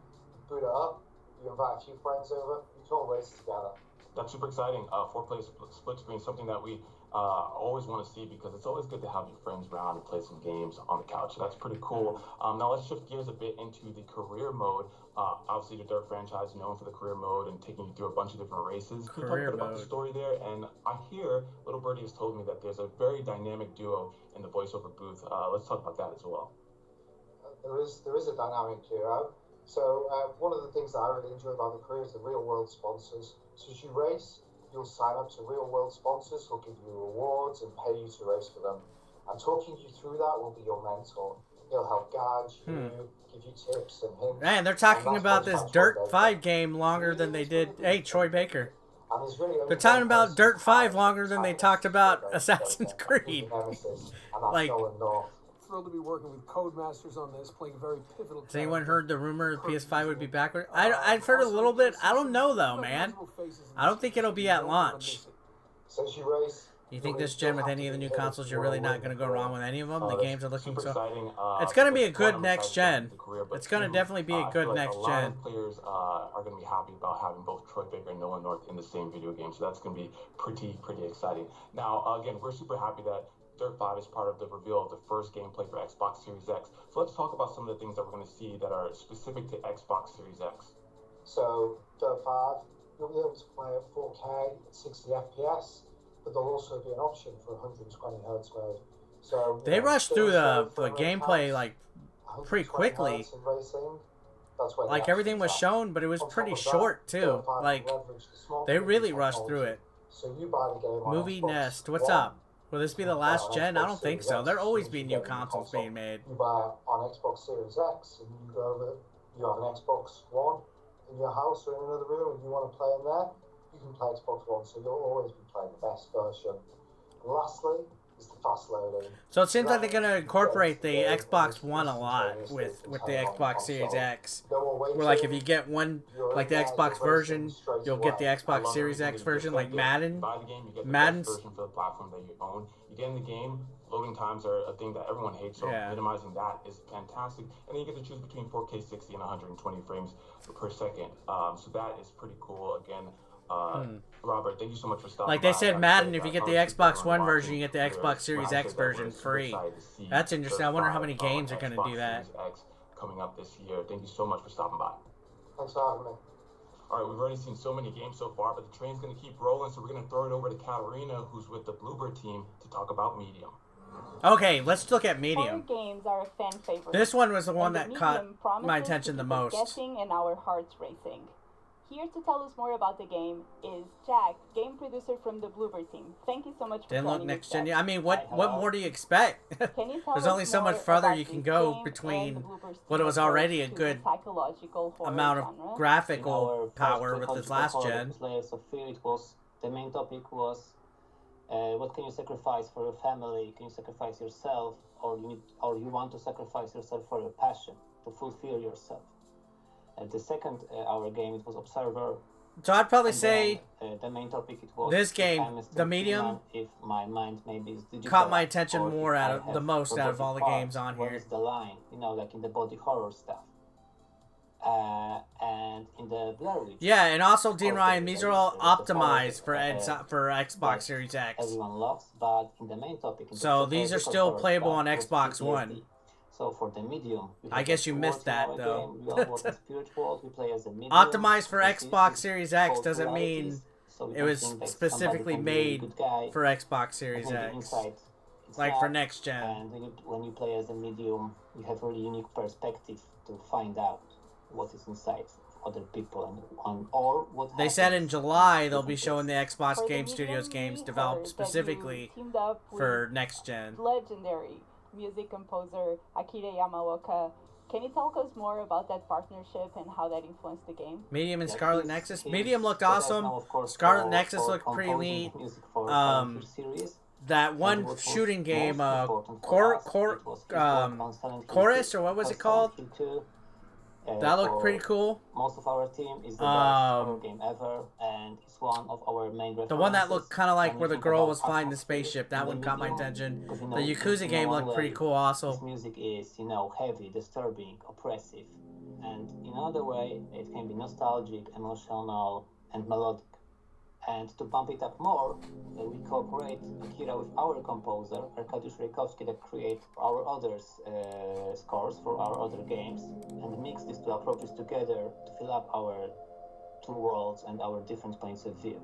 boot it up, you invite a few friends over, you can all race together. That's super exciting. 4-player split screen, something that we always want to see, because it's always good to have your friends around and play some games on the couch. So that's pretty cool. Now let's shift gears a bit into the career mode. Obviously, the Dirt franchise known for the career mode and taking you through a bunch of different races. Can you talk a bit about the story there? And I hear Little Birdie has told me that there's a very dynamic duo in the voiceover booth. Let's talk about that as well. There is a dynamic duo. So one of the things that I really enjoy about the career is the real world sponsors. So as you race, you'll sign up to real world sponsors who'll give you rewards and pay you to race for them. And talking you through that will be your mentor. He'll help guide you, give you tips and hints. Man, they're talking about this Dirt 5 game longer than they did. Hey, Troy Baker. They're talking about Dirt 5 longer than they talked about Assassin's Creed. Like, thrilled to be working with Codemasters on this, playing a very pivotal. Has anyone heard the rumor the PS5 would be backward? I've heard a little bit. I don't know though, man. I don't think it'll be at launch. You think this gen with any of the new consoles, you're really not going to go wrong with any of them? The games are looking so... It's going to be a good next gen. It's going to definitely be a good next gen. Players are going to be happy about having both Troy Baker and Nolan North in the same video game, so that's going to be pretty exciting. Now, again, we're super happy that Dirt 5 is part of the reveal of the first gameplay for Xbox Series X. So let's talk about some of the things that we're going to see that are specific to Xbox Series X. So, Dirt 5, you'll be able to play at 4K at 60 FPS, but there'll also be an option for 120 Hz mode. So they rushed through the gameplay like pretty quickly. Like everything was shown, but it was pretty short too. Like they really rushed through it. Movie Nest, what's up? Will this be the last gen? I don't think so. There'll always be new consoles being made. You buy it on Xbox Series X, and you go over, you have an Xbox One in your house or in another room, and you want to play in there, you can play Xbox One, so you'll always be playing the best version. And lastly is the fast loading. So it seems like they're going to incorporate the Xbox One a lot with the Xbox Series X. Where like if you get one, like the Xbox version, you'll get the Xbox Series X version, like Madden. Buy the game, you get the best version for the platform that you own. You get in the game, loading times are a thing that everyone hates, so minimizing that is fantastic. And then you get to choose between 4K 60 and 120 frames per second. So that is pretty cool. Again, Robert, thank you so much for stopping by. Like they said, Madden, if you get the Xbox One version, you get the Xbox Series X version free. That's interesting. I wonder how many games are going to do that. Coming up this year. Thank you so much for stopping by. Thanks for having me. All right, we've already seen so many games so far, but the train's going to keep rolling, so we're going to throw it over to Katarina, who's with the Bluebird team, to talk about Medium. Okay, let's look at Medium. Games are a fan favorite. This one was the one that caught my attention the most. Guessing and our hearts racing. Here to tell us more about the game is Jack, game producer from the Bluebird team. Thank you so much for joining us. Didn't look next gen. I mean, what more do you expect? There's only so much further you can go between what was already a good amount of graphical power with this last gen. The main topic was what can you sacrifice for your family? Can you sacrifice yourself, or you want to sacrifice yourself for your passion to fulfill yourself? The second hour game, it was Observer. So I'd probably say the main topic it was this game, the Medium, if my mind maybe is digital, caught my attention more out of all the games on here. Where is the line? You know, like in the body horror stuff. And in the Blair Witch. Yeah, and also Dean Ryan, these are all optimized for Xbox Series X. Everyone loves, but in the main topic. So these are still playable on Xbox One. So for the medium, I guess you missed that though. Spirit World, we play as a medium. Optimized for Xbox Series X doesn't mean it was specifically made for Xbox Series X. Like for next gen. And when you play as a medium, you have a really unique perspective to find out what is inside other people or what. They said in July they'll be showing the Xbox Game Studios games developed specifically for next gen. Legendary music composer Akira Yamaoka. Can you tell us more about that partnership and how that influenced the game? Medium and Scarlet Nexus. Medium looked awesome. Scarlet Nexus looked pretty neat. That one shooting game, Chorus, or what was it called? That looked pretty cool. Most of our team is the best horror game ever, and it's one of our main references. The one that looked kind of like where the girl was flying the spaceship, that one caught my attention. The Yakuza game looked pretty cool also. This music is, heavy, disturbing, oppressive, and in another way, it can be nostalgic, emotional, and melodic. And to bump it up more, we cooperate Akira with our composer, Arkadiusz Rejkowski, that create our other scores for our other games, and mix these two approaches together to fill up our two worlds and our different points of view.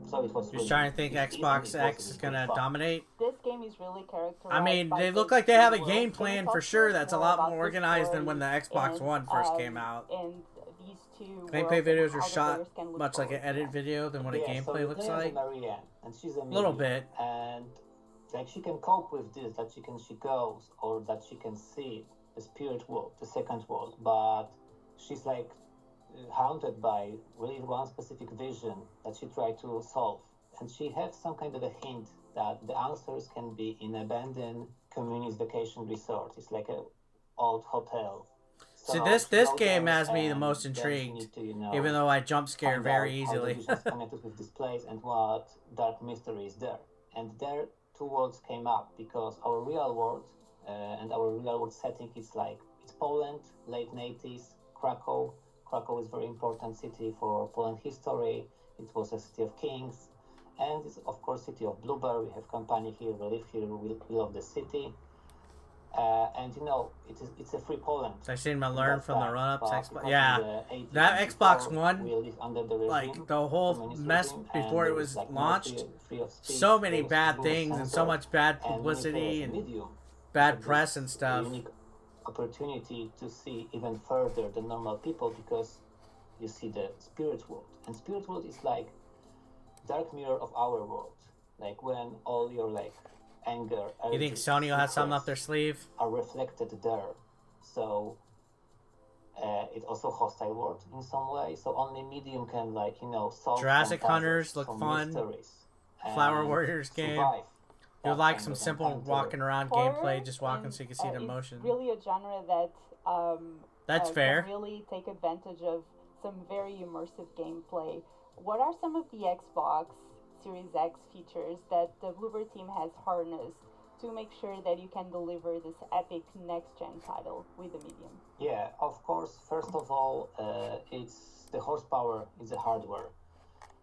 So it was. You're trying to think Xbox X is gonna dominate? This game is really characterized. I mean, they look like they have a game plan for sure. That's a lot more organized than when the Xbox One first came out. Gameplay videos are shot much like an edit video than what a gameplay looks like. And she's a little bit. And like she can cope with this, that she goes, or that she can see the spirit world, the second world, but she's like haunted by really one specific vision that she tried to solve. And she has some kind of a hint that the answers can be in abandoned communist vacation resort. It's like an old hotel. So this game has me the most intrigued, even though I jump scare very easily. Connected with displays and what dark mystery is there. And there two worlds came up because our real world and our real world setting is like it's Poland, late 80s, Krakow. Krakow is a very important city for Poland history. It was a city of kings, and it's of course city of Blueberry. We have company here, we live here, we love the city. And it's a free Poland. I seen my learn from the run-ups. Yeah, that Xbox One, like the whole mess before it was launched, so many bad things and so much bad publicity and bad press and stuff. Unique opportunity to see even further the normal people because you see the spirit world, and spirit world is like dark mirror of our world. Like when all your anger. You think Sony will have something up their sleeve? Are reflected there, so it's also hostile world in some way. So only medium can solve. Jurassic Hunters look fun. Flower Warriors game. You like some simple walking around gameplay, just walking so you can see the motion. Really a genre that that's fair. Can really take advantage of some very immersive gameplay. What are some of the Xbox Series X features that the Bluebird team has harnessed to make sure that you can deliver this epic next-gen title with the medium? Yeah, of course. First of all, it's the horsepower is the hardware.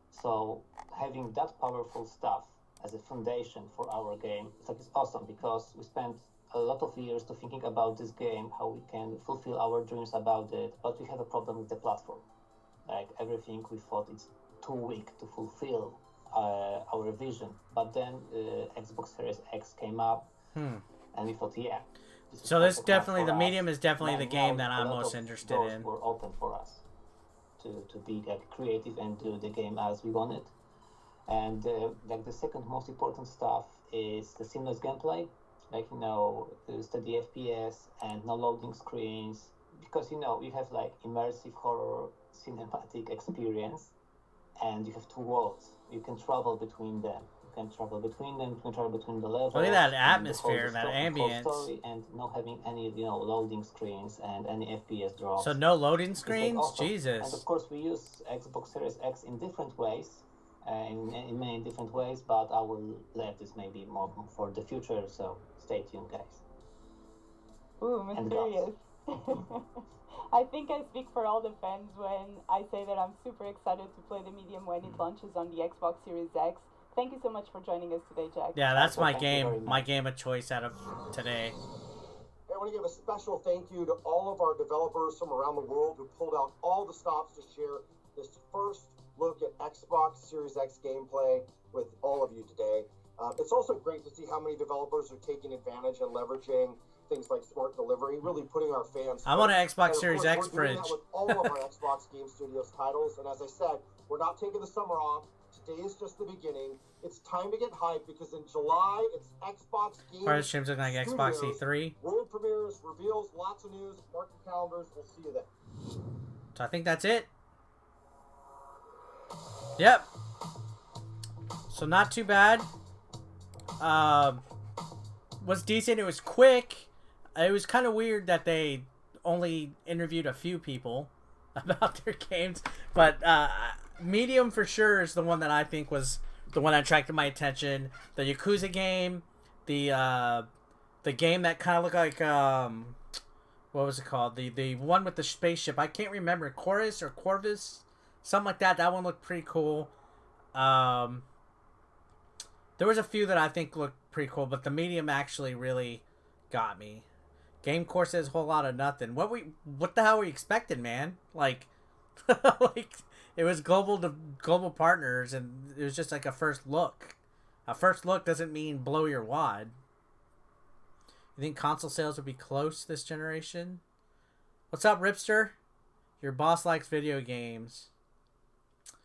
So having that powerful stuff as a foundation for our game, it's awesome because we spent a lot of years to thinking about this game, how we can fulfill our dreams about it, but we have a problem with the platform. Like everything we thought it's too weak to fulfill our vision, but then Xbox Series X came up, and we thought, yeah. So this definitely, the medium is definitely the game that I'm most interested in. Were open for us to be creative and do the game as we wanted. And the second most important stuff is the seamless gameplay, steady FPS and no loading screens, because you have immersive horror cinematic experience. And you have two worlds. You can travel between them. You can travel between the levels. Look at that atmosphere, that ambience. And not having any, loading screens and any FPS drops. So no loading screens? Awesome. Jesus. And of course, we use Xbox Series X in different ways, in many different ways, but I will leave this maybe more for the future, so stay tuned, guys. Ooh, mysterious. I think I speak for all the fans when I say that I'm super excited to play the medium when it launches on the Xbox Series X. Thank you so much for joining us today, Jack. Yeah, that's my game of choice out of today. I want to give a special thank you to all of our developers from around the world who pulled out all the stops to share this first look at Xbox Series X gameplay with all of you today. It's also great to see how many developers are taking advantage and leveraging things like smart delivery, really putting our fans. I want an Xbox and Series X we're doing fridge. that with all of our Xbox Game Studios titles, and as I said, we're not taking the summer off. Today is just the beginning. It's time to get hyped because in July it's Xbox Game Part of the streams looking like Xbox Studios, E3. world premieres, reveals, lots of news. Mark your calendars. We'll see you then. So I think that's it. Yep. So not too bad. Was decent. It was quick. It was kind of weird that they only interviewed a few people about their games, but Medium for sure is the one that I think was the one that attracted my attention. The Yakuza game, the game that kind of looked like what was it called? The one with the spaceship. I can't remember. Chorus or Corvus, something like that. That one looked pretty cool. There was a few that I think looked pretty cool, but the Medium actually really got me. Game Core says a whole lot of nothing. What the hell were you expecting, man? Like, like it was global partners, and it was just like a first look. A first look doesn't mean blow your wad. You think console sales would be close this generation? What's up, Ripster? Your boss likes video games.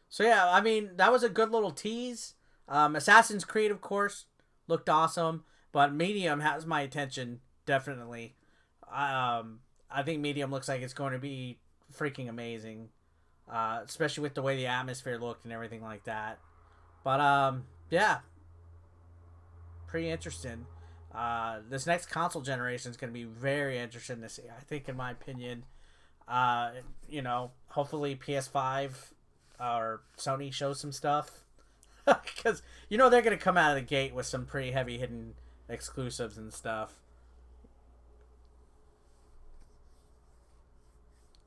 So yeah, I mean, that was a good little tease. Assassin's Creed, of course, looked awesome, but Medium has my attention, definitely. I think Medium looks like it's going to be freaking amazing, especially with the way the atmosphere looked and everything like that. But, yeah, pretty interesting. This next console generation is going to be very interesting to see, I think, in my opinion. You know, hopefully PS5 or Sony shows some stuff. Because, you know, they're going to come out of the gate with some pretty heavy hidden exclusives and stuff.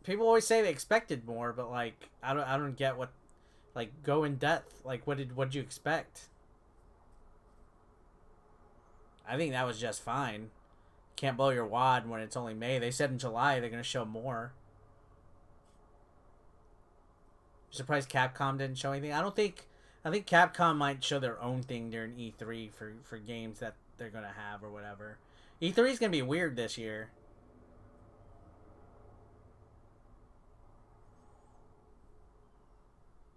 People always say they expected more, but, like, I don't get what, like, go in depth. Like, what'd you expect? I think that was just fine. Can't blow your wad when it's only May. They said in July they're going to show more. Surprised Capcom didn't show anything. I think Capcom might show their own thing during E3 for games that they're going to have or whatever. E3 is going to be weird this year.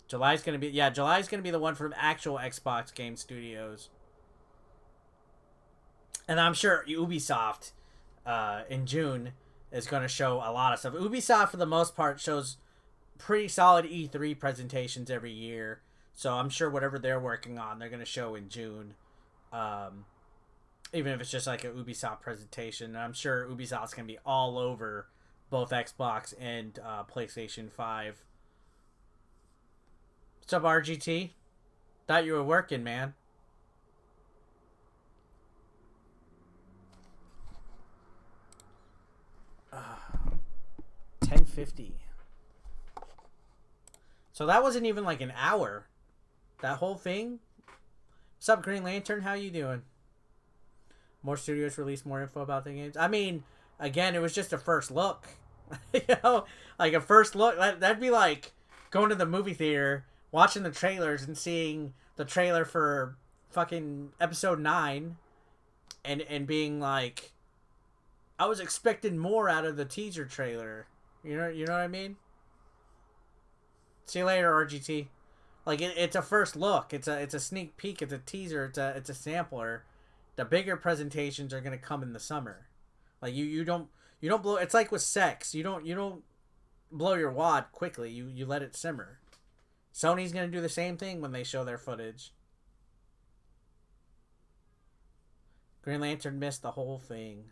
July's going to be the one from actual Xbox Game Studios. And I'm sure Ubisoft in June is going to show a lot of stuff. Ubisoft, for the most part, shows pretty solid E3 presentations every year. So I'm sure whatever they're working on, they're going to show in June. Even if it's just like an Ubisoft presentation. I'm sure Ubisoft's going to be all over both Xbox and PlayStation 5. What's up, RGT? Thought you were working, man. $10.50. So that wasn't even like an hour. That whole thing. What's up, Green Lantern? How you doing? More studios release more info about the games. I mean, again, it was just a first look. You know, like a first look. That'd be like going to the movie theater, watching the trailers, and seeing the trailer for fucking episode 9, and being like, I was expecting more out of the teaser trailer. You know what I mean? See you later, RGT. Like it's a first look. It's a sneak peek. It's a teaser. It's a sampler. The bigger presentations are gonna come in the summer. Like you don't blow. It's like with sex. You don't blow your wad quickly. You let it simmer. Sony's gonna do the same thing when they show their footage. Green Lantern missed the whole thing.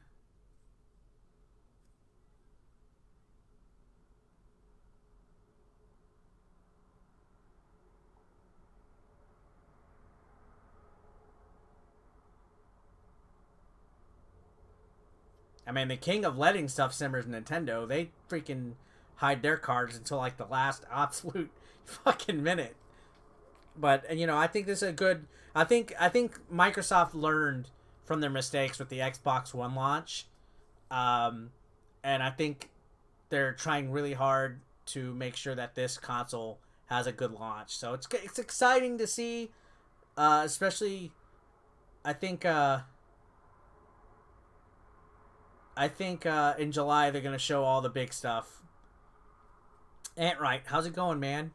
I mean, the king of letting stuff simmer is Nintendo. They freaking hide their cards until like the last absolute fucking minute. But you know, I think this is a good. I think Microsoft learned from their mistakes with the Xbox One launch. And I think they're trying really hard to make sure that this console has a good launch. So it's exciting to see, especially I think in July they're gonna show all the big stuff. Antright, how's it going, man?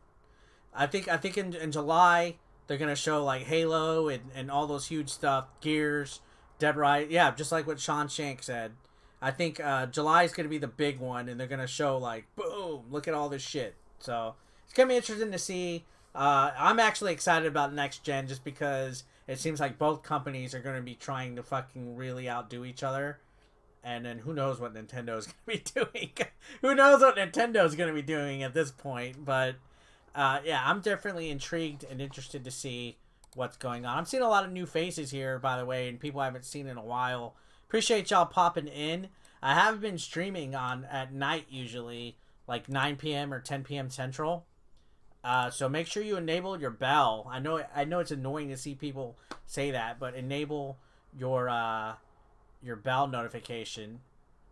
I think in July they're gonna show like Halo and all those huge stuff, Gears, Dead Rise. Yeah, just like what Sean Shank said. I think July is gonna be the big one, and they're gonna show like, boom, look at all this shit. So it's gonna be interesting to see. I'm actually excited about next gen just because it seems like both companies are gonna be trying to fucking really outdo each other. And then who knows what Nintendo's going to be doing. Who knows what Nintendo's going to be doing at this point. But, yeah, I'm definitely intrigued and interested to see what's going on. I'm seeing a lot of new faces here, by the way, and people I haven't seen in a while. Appreciate y'all popping in. I have been streaming at night usually, like 9 p.m. or 10 p.m. Central. So make sure you enable your bell. I know it's annoying to see people say that, but enable your bell notification,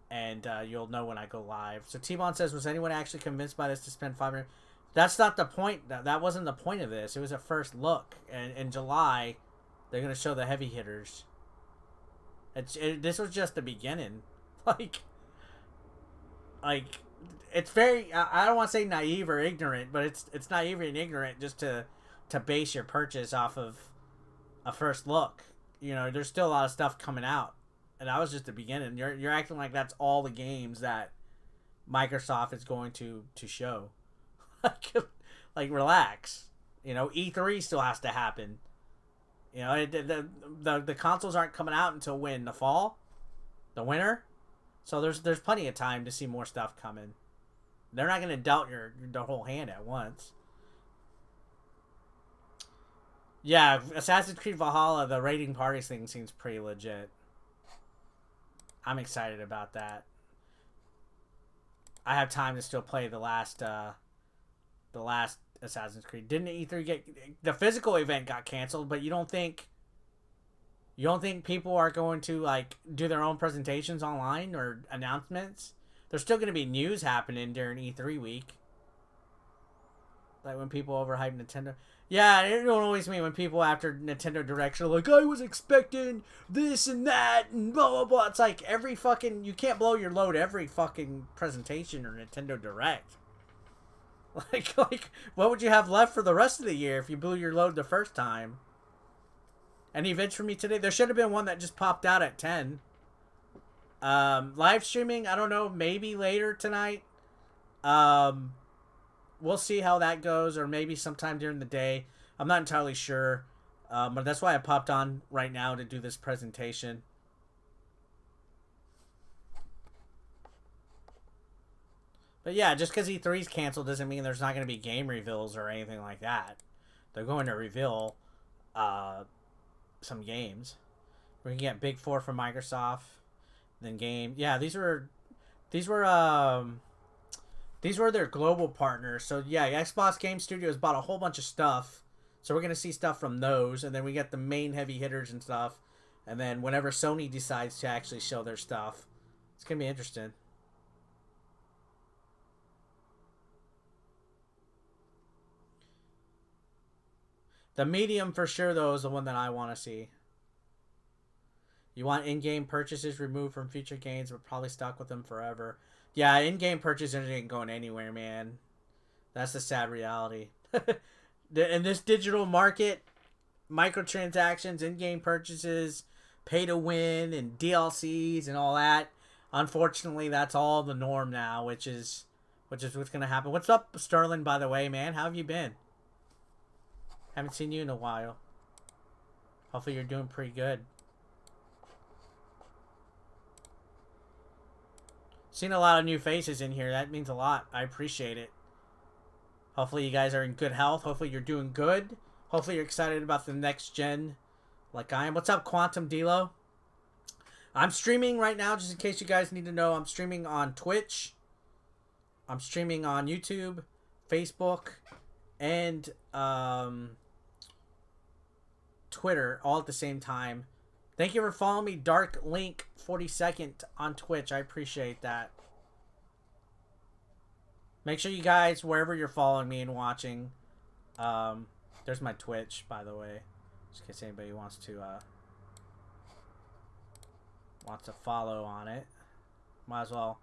and you'll know when I go live. So T-Bon says, was anyone actually convinced by this to spend 5 minutes? That's not the point. That wasn't the point of this. It was a first look. And in July, they're going to show the heavy hitters. This was just the beginning. Like, it's very, I don't want to say naive or ignorant, but it's naive and ignorant just to base your purchase off of a first look. You know, there's still a lot of stuff coming out. And that was just the beginning. You're acting like that's all the games that Microsoft is going to show. Like, relax. You know, E3 still has to happen. You know, the consoles aren't coming out until when? The fall? The winter? So there's plenty of time to see more stuff coming. They're not going to dealt the whole hand at once. Yeah, Assassin's Creed Valhalla, the raiding parties thing seems pretty legit. I'm excited about that. I have time to still play the last Assassin's Creed. Didn't E3 get the physical event got canceled? But you don't think people are going to like do their own presentations online or announcements? There's still going to be news happening during E3 week. Like when people overhype Nintendo. Yeah, it don't always mean when people after Nintendo Directs are like, I was expecting this and that and blah, blah, blah. It's like every fucking, you can't blow your load every fucking presentation or Nintendo Direct. Like, what would you have left for the rest of the year if you blew your load the first time? Any events for me today? There should have been one that just popped out at 10. Live streaming, I don't know, maybe later tonight. We'll see how that goes, or maybe sometime during the day. I'm not entirely sure. But that's why I popped on right now to do this presentation. But yeah, just because E3's canceled doesn't mean there's not going to be game reveals or anything like that. They're going to reveal some games. We're going to get Big 4 from Microsoft. Then game. Yeah, these were their global partners. So yeah, Xbox Game Studios bought a whole bunch of stuff. So we're going to see stuff from those. And then we get the main heavy hitters and stuff. And then whenever Sony decides to actually show their stuff, it's going to be interesting. The medium for sure, though, is the one that I want to see. You want in-game purchases removed from future games, but probably stuck with them forever. Yeah, in-game purchases ain't going anywhere, man. That's the sad reality. In this digital market, microtransactions, in-game purchases, pay to win, and DLCs and all that. Unfortunately, that's all the norm now, which is what's going to happen. What's up, Sterling, by the way, man? How have you been? Haven't seen you in a while. Hopefully you're doing pretty good. Seen a lot of new faces in here. That means a lot. I appreciate it. Hopefully you guys are in good health. Hopefully you're doing good. Hopefully you're excited about the next gen like I am. What's up, Quantum Delo? I'm streaming right now, just in case you guys need to know. I'm streaming on Twitch. I'm streaming on YouTube, Facebook, and Twitter all at the same time. Thank you for following me, Dark Link 42nd on Twitch. I appreciate that. Make sure you guys, wherever you're following me and watching, there's my Twitch, by the way, just in case anybody wants to follow on it. Might as well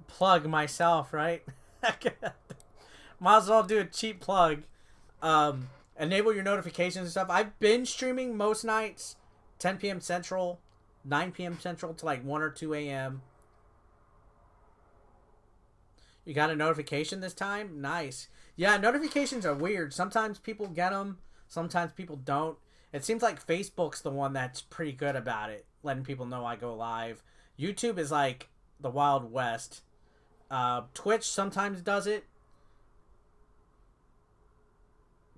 plug myself, right? Might as well do a cheap plug. Enable your notifications and stuff. I've been streaming most nights, 10 p.m. Central, 9 p.m. Central to like 1 or 2 a.m. You got a notification this time? Nice. Yeah, notifications are weird. Sometimes people get them. Sometimes people don't. It seems like Facebook's the one that's pretty good about it, letting people know I go live. YouTube is like the Wild West. Twitch sometimes does it.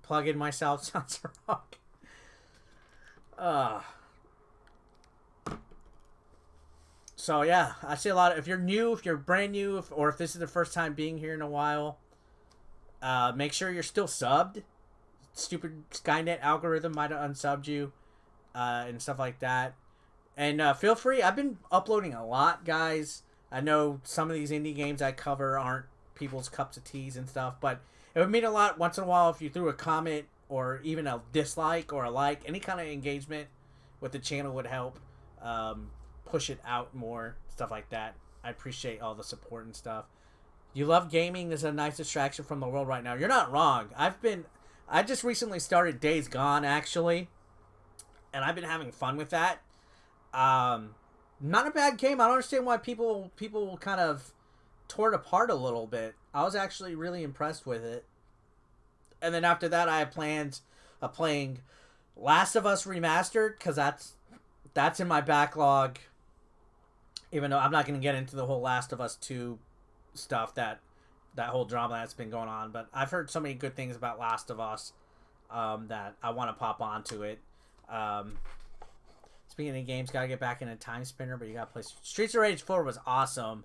Plug in myself sounds wrong. So yeah, I see a lot of, if you're new, if you're brand new, or if this is the first time being here in a while, make sure you're still subbed. Stupid Skynet algorithm might have unsubbed you, and stuff like that. And feel free, I've been uploading a lot, guys. I know some of these indie games I cover aren't people's cups of teas and stuff, but it would mean a lot once in a while if you threw a comment or even a dislike or a like. Any kind of engagement with the channel would help push it out more, stuff like that. I appreciate all the support and stuff. You love gaming. This is a nice distraction from the world right now. You're not wrong. I just recently started Days Gone, actually, and I've been having fun with that. Not a bad game. I don't understand why people kind of tore it apart a little bit. I was actually really impressed with it. And then after that, I have plans of playing Last of Us Remastered, because that's in my backlog. Even though I'm not going to get into the whole Last of Us 2 stuff, that whole drama that's been going on. But I've heard so many good things about Last of Us that I want to pop onto it. Speaking of games, got to get back in a time spinner, but you got to play. Streets of Rage 4 was awesome.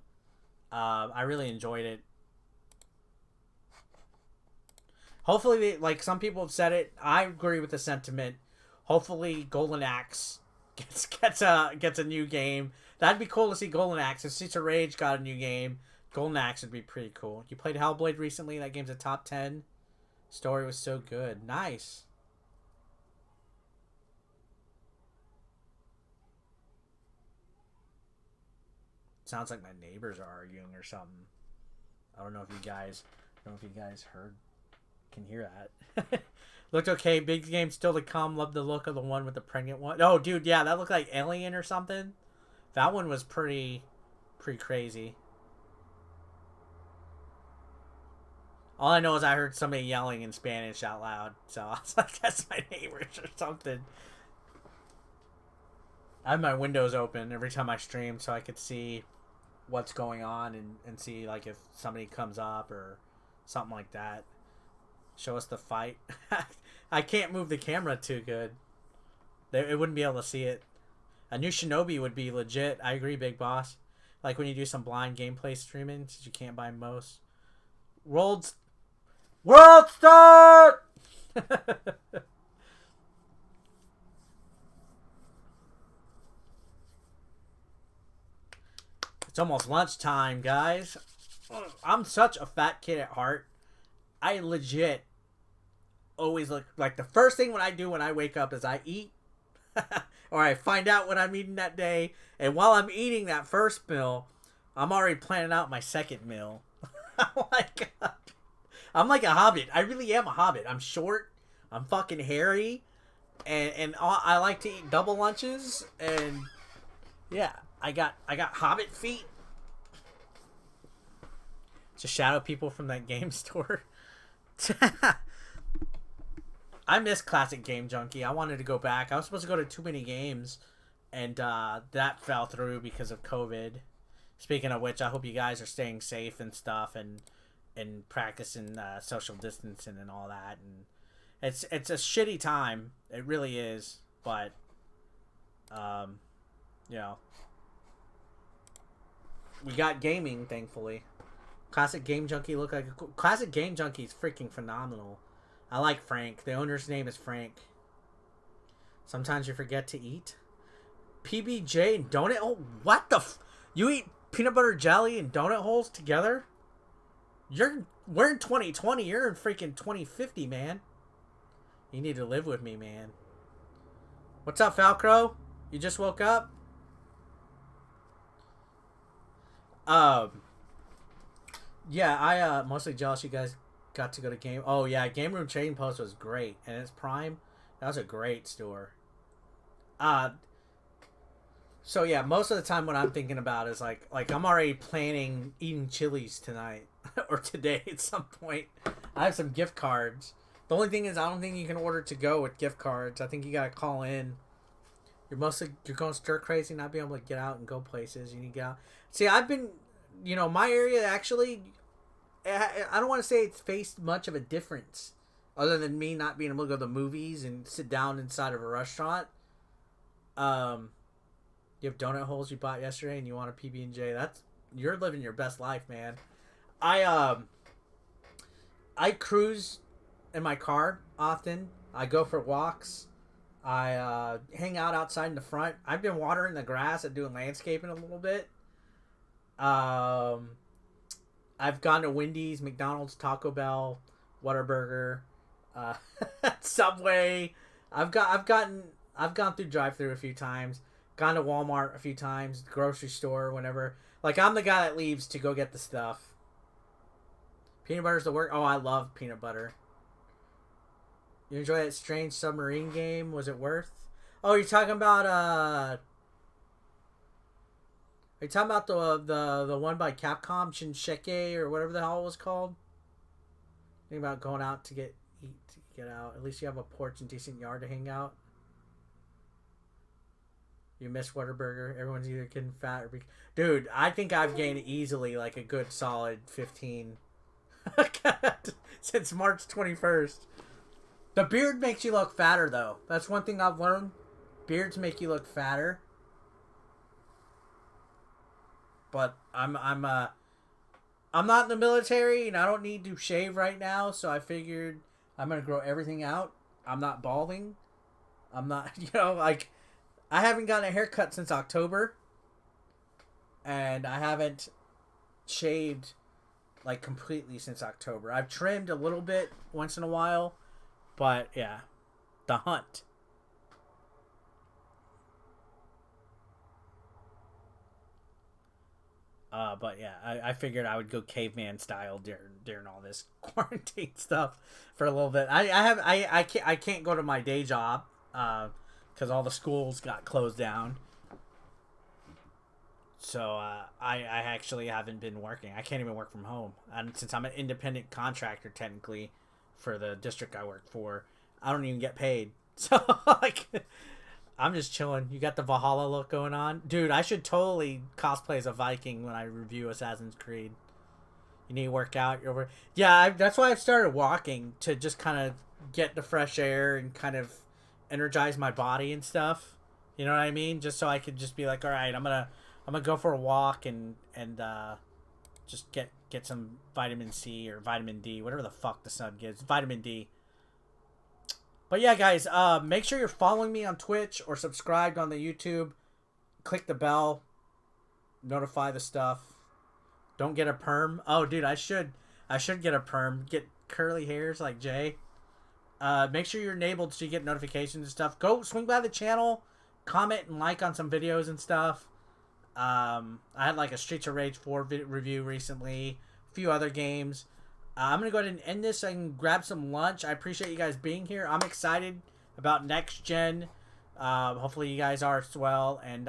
I really enjoyed it. Hopefully, like some people have said it, I agree with the sentiment. Hopefully, Golden Axe gets a new game. That'd be cool to see Golden Axe. If Streets of Rage got a new game, Golden Axe would be pretty cool. You played Hellblade recently. That game's a top 10. Story was so good. Nice. Sounds like my neighbors are arguing or something. I don't know if you guys can hear that. Looked okay. Big game still to come. Love the look of the one with the pregnant one. Oh, dude, yeah, that looked like Alien or something. That one was pretty crazy. All I know is I heard somebody yelling in Spanish out loud, so I was like, that's my neighbors or something. I have my windows open every time I stream so I could see what's going on and see like if somebody comes up or something like that. Show us the fight. I can't move the camera too good. It wouldn't be able to see it. A new Shinobi would be legit. I agree, Big Boss. Like when you do some blind gameplay streaming, since you can't buy most. World Start! It's almost lunchtime, guys. I'm such a fat kid at heart. I legit always look like the first thing when I do when I wake up is I eat or I find out what I'm eating that day. And while I'm eating that first meal, I'm already planning out my second meal. I'm like a hobbit. I really am a hobbit. I'm short. I'm fucking hairy. And I like to eat double lunches. And yeah, I got hobbit feet. Just shadow people from that game store. I miss Classic Game Junkie. I wanted to go back. I was supposed to go to too many games, and that fell through because of COVID. Speaking of which, I hope you guys are staying safe and stuff, and practicing social distancing and all that. And it's a shitty time. It really is. But you know, we got gaming, thankfully. Classic Game Junkie look like Classic Game Junkie is freaking phenomenal. I like Frank. The owner's name is Frank. Sometimes you forget to eat. PBJ and donut hole? What the you eat peanut butter jelly and donut holes together? We're in 2020. You're in freaking 2050, man. You need to live with me, man. What's up, Falcro? You just woke up? Yeah, I mostly jealous you guys got to go to Game. Oh yeah, Game Room Trading Post was great, and it's Prime. That was a great store. So yeah, most of the time what I'm thinking about is like I'm already planning eating Chili's tonight or today at some point. I have some gift cards. The only thing is I don't think you can order to go with gift cards. I think you gotta call in. You're going stir crazy, not being able to get out and go places. You need to get out. See, I've been, my area actually, I don't want to say it's faced much of a difference other than me not being able to go to the movies and sit down inside of a restaurant. You have donut holes you bought yesterday and you want a PB&J. You're living your best life, man. I cruise in my car often. I go for walks. I hang out outside in the front. I've been watering the grass and doing landscaping a little bit. I've gone to Wendy's, McDonald's, Taco Bell, Whataburger, Subway. I've gone through drive-thru a few times. Gone to Walmart a few times, grocery store, whenever. Like, I'm the guy that leaves to go get the stuff. Peanut butter's the work. Oh, I love peanut butter. You enjoy that strange submarine game? Was it worth? Oh, you're talking about are you talking about the one by Capcom, Shinshike or whatever the hell it was called? Think about going out to get out. At least you have a porch and decent yard to hang out. You miss Whataburger. Everyone's either getting fat or dude, I think I've gained easily like a good solid 15 since March 21st. The beard makes you look fatter, though. That's one thing I've learned. Beards make you look fatter. But I'm not in the military, and I don't need to shave right now, so I figured I'm gonna grow everything out. I'm not balding. I'm not, I haven't gotten a haircut since October, and I haven't shaved like completely since October. I've trimmed a little bit once in a while. But, yeah. The hunt. But, yeah. I figured I would go caveman style during all this quarantine stuff for a little bit. I can't go to my day job because all the schools got closed down. So, I actually haven't been working. I can't even work from home. And since I'm an independent contractor, technically, for the district I work for, I don't even get paid. So, I'm just chilling. You got the Valhalla look going on. Dude, I should totally cosplay as a Viking when I review Assassin's Creed. You need to work out. Yeah, that's why I've started walking, to just kind of get the fresh air and kind of energize my body and stuff. You know what I mean? Just so I could just be like, all right, I'm gonna go for a walk and just get some vitamin C or vitamin D, whatever the fuck the sun gives. Vitamin D. But yeah, guys, make sure you're following me on Twitch or subscribed on the YouTube. Click the bell. Notify the stuff. Don't get a perm. Oh, dude, I should get a perm. Get curly hairs like Jay. Make sure you're enabled so you get notifications and stuff. Go swing by the channel. Comment and like on some videos and stuff. I had like a Streets of Rage 4 review recently. A few other games. I'm going to go ahead and end this so I can grab some lunch. I appreciate you guys being here. I'm excited about next gen. Hopefully you guys are as well. And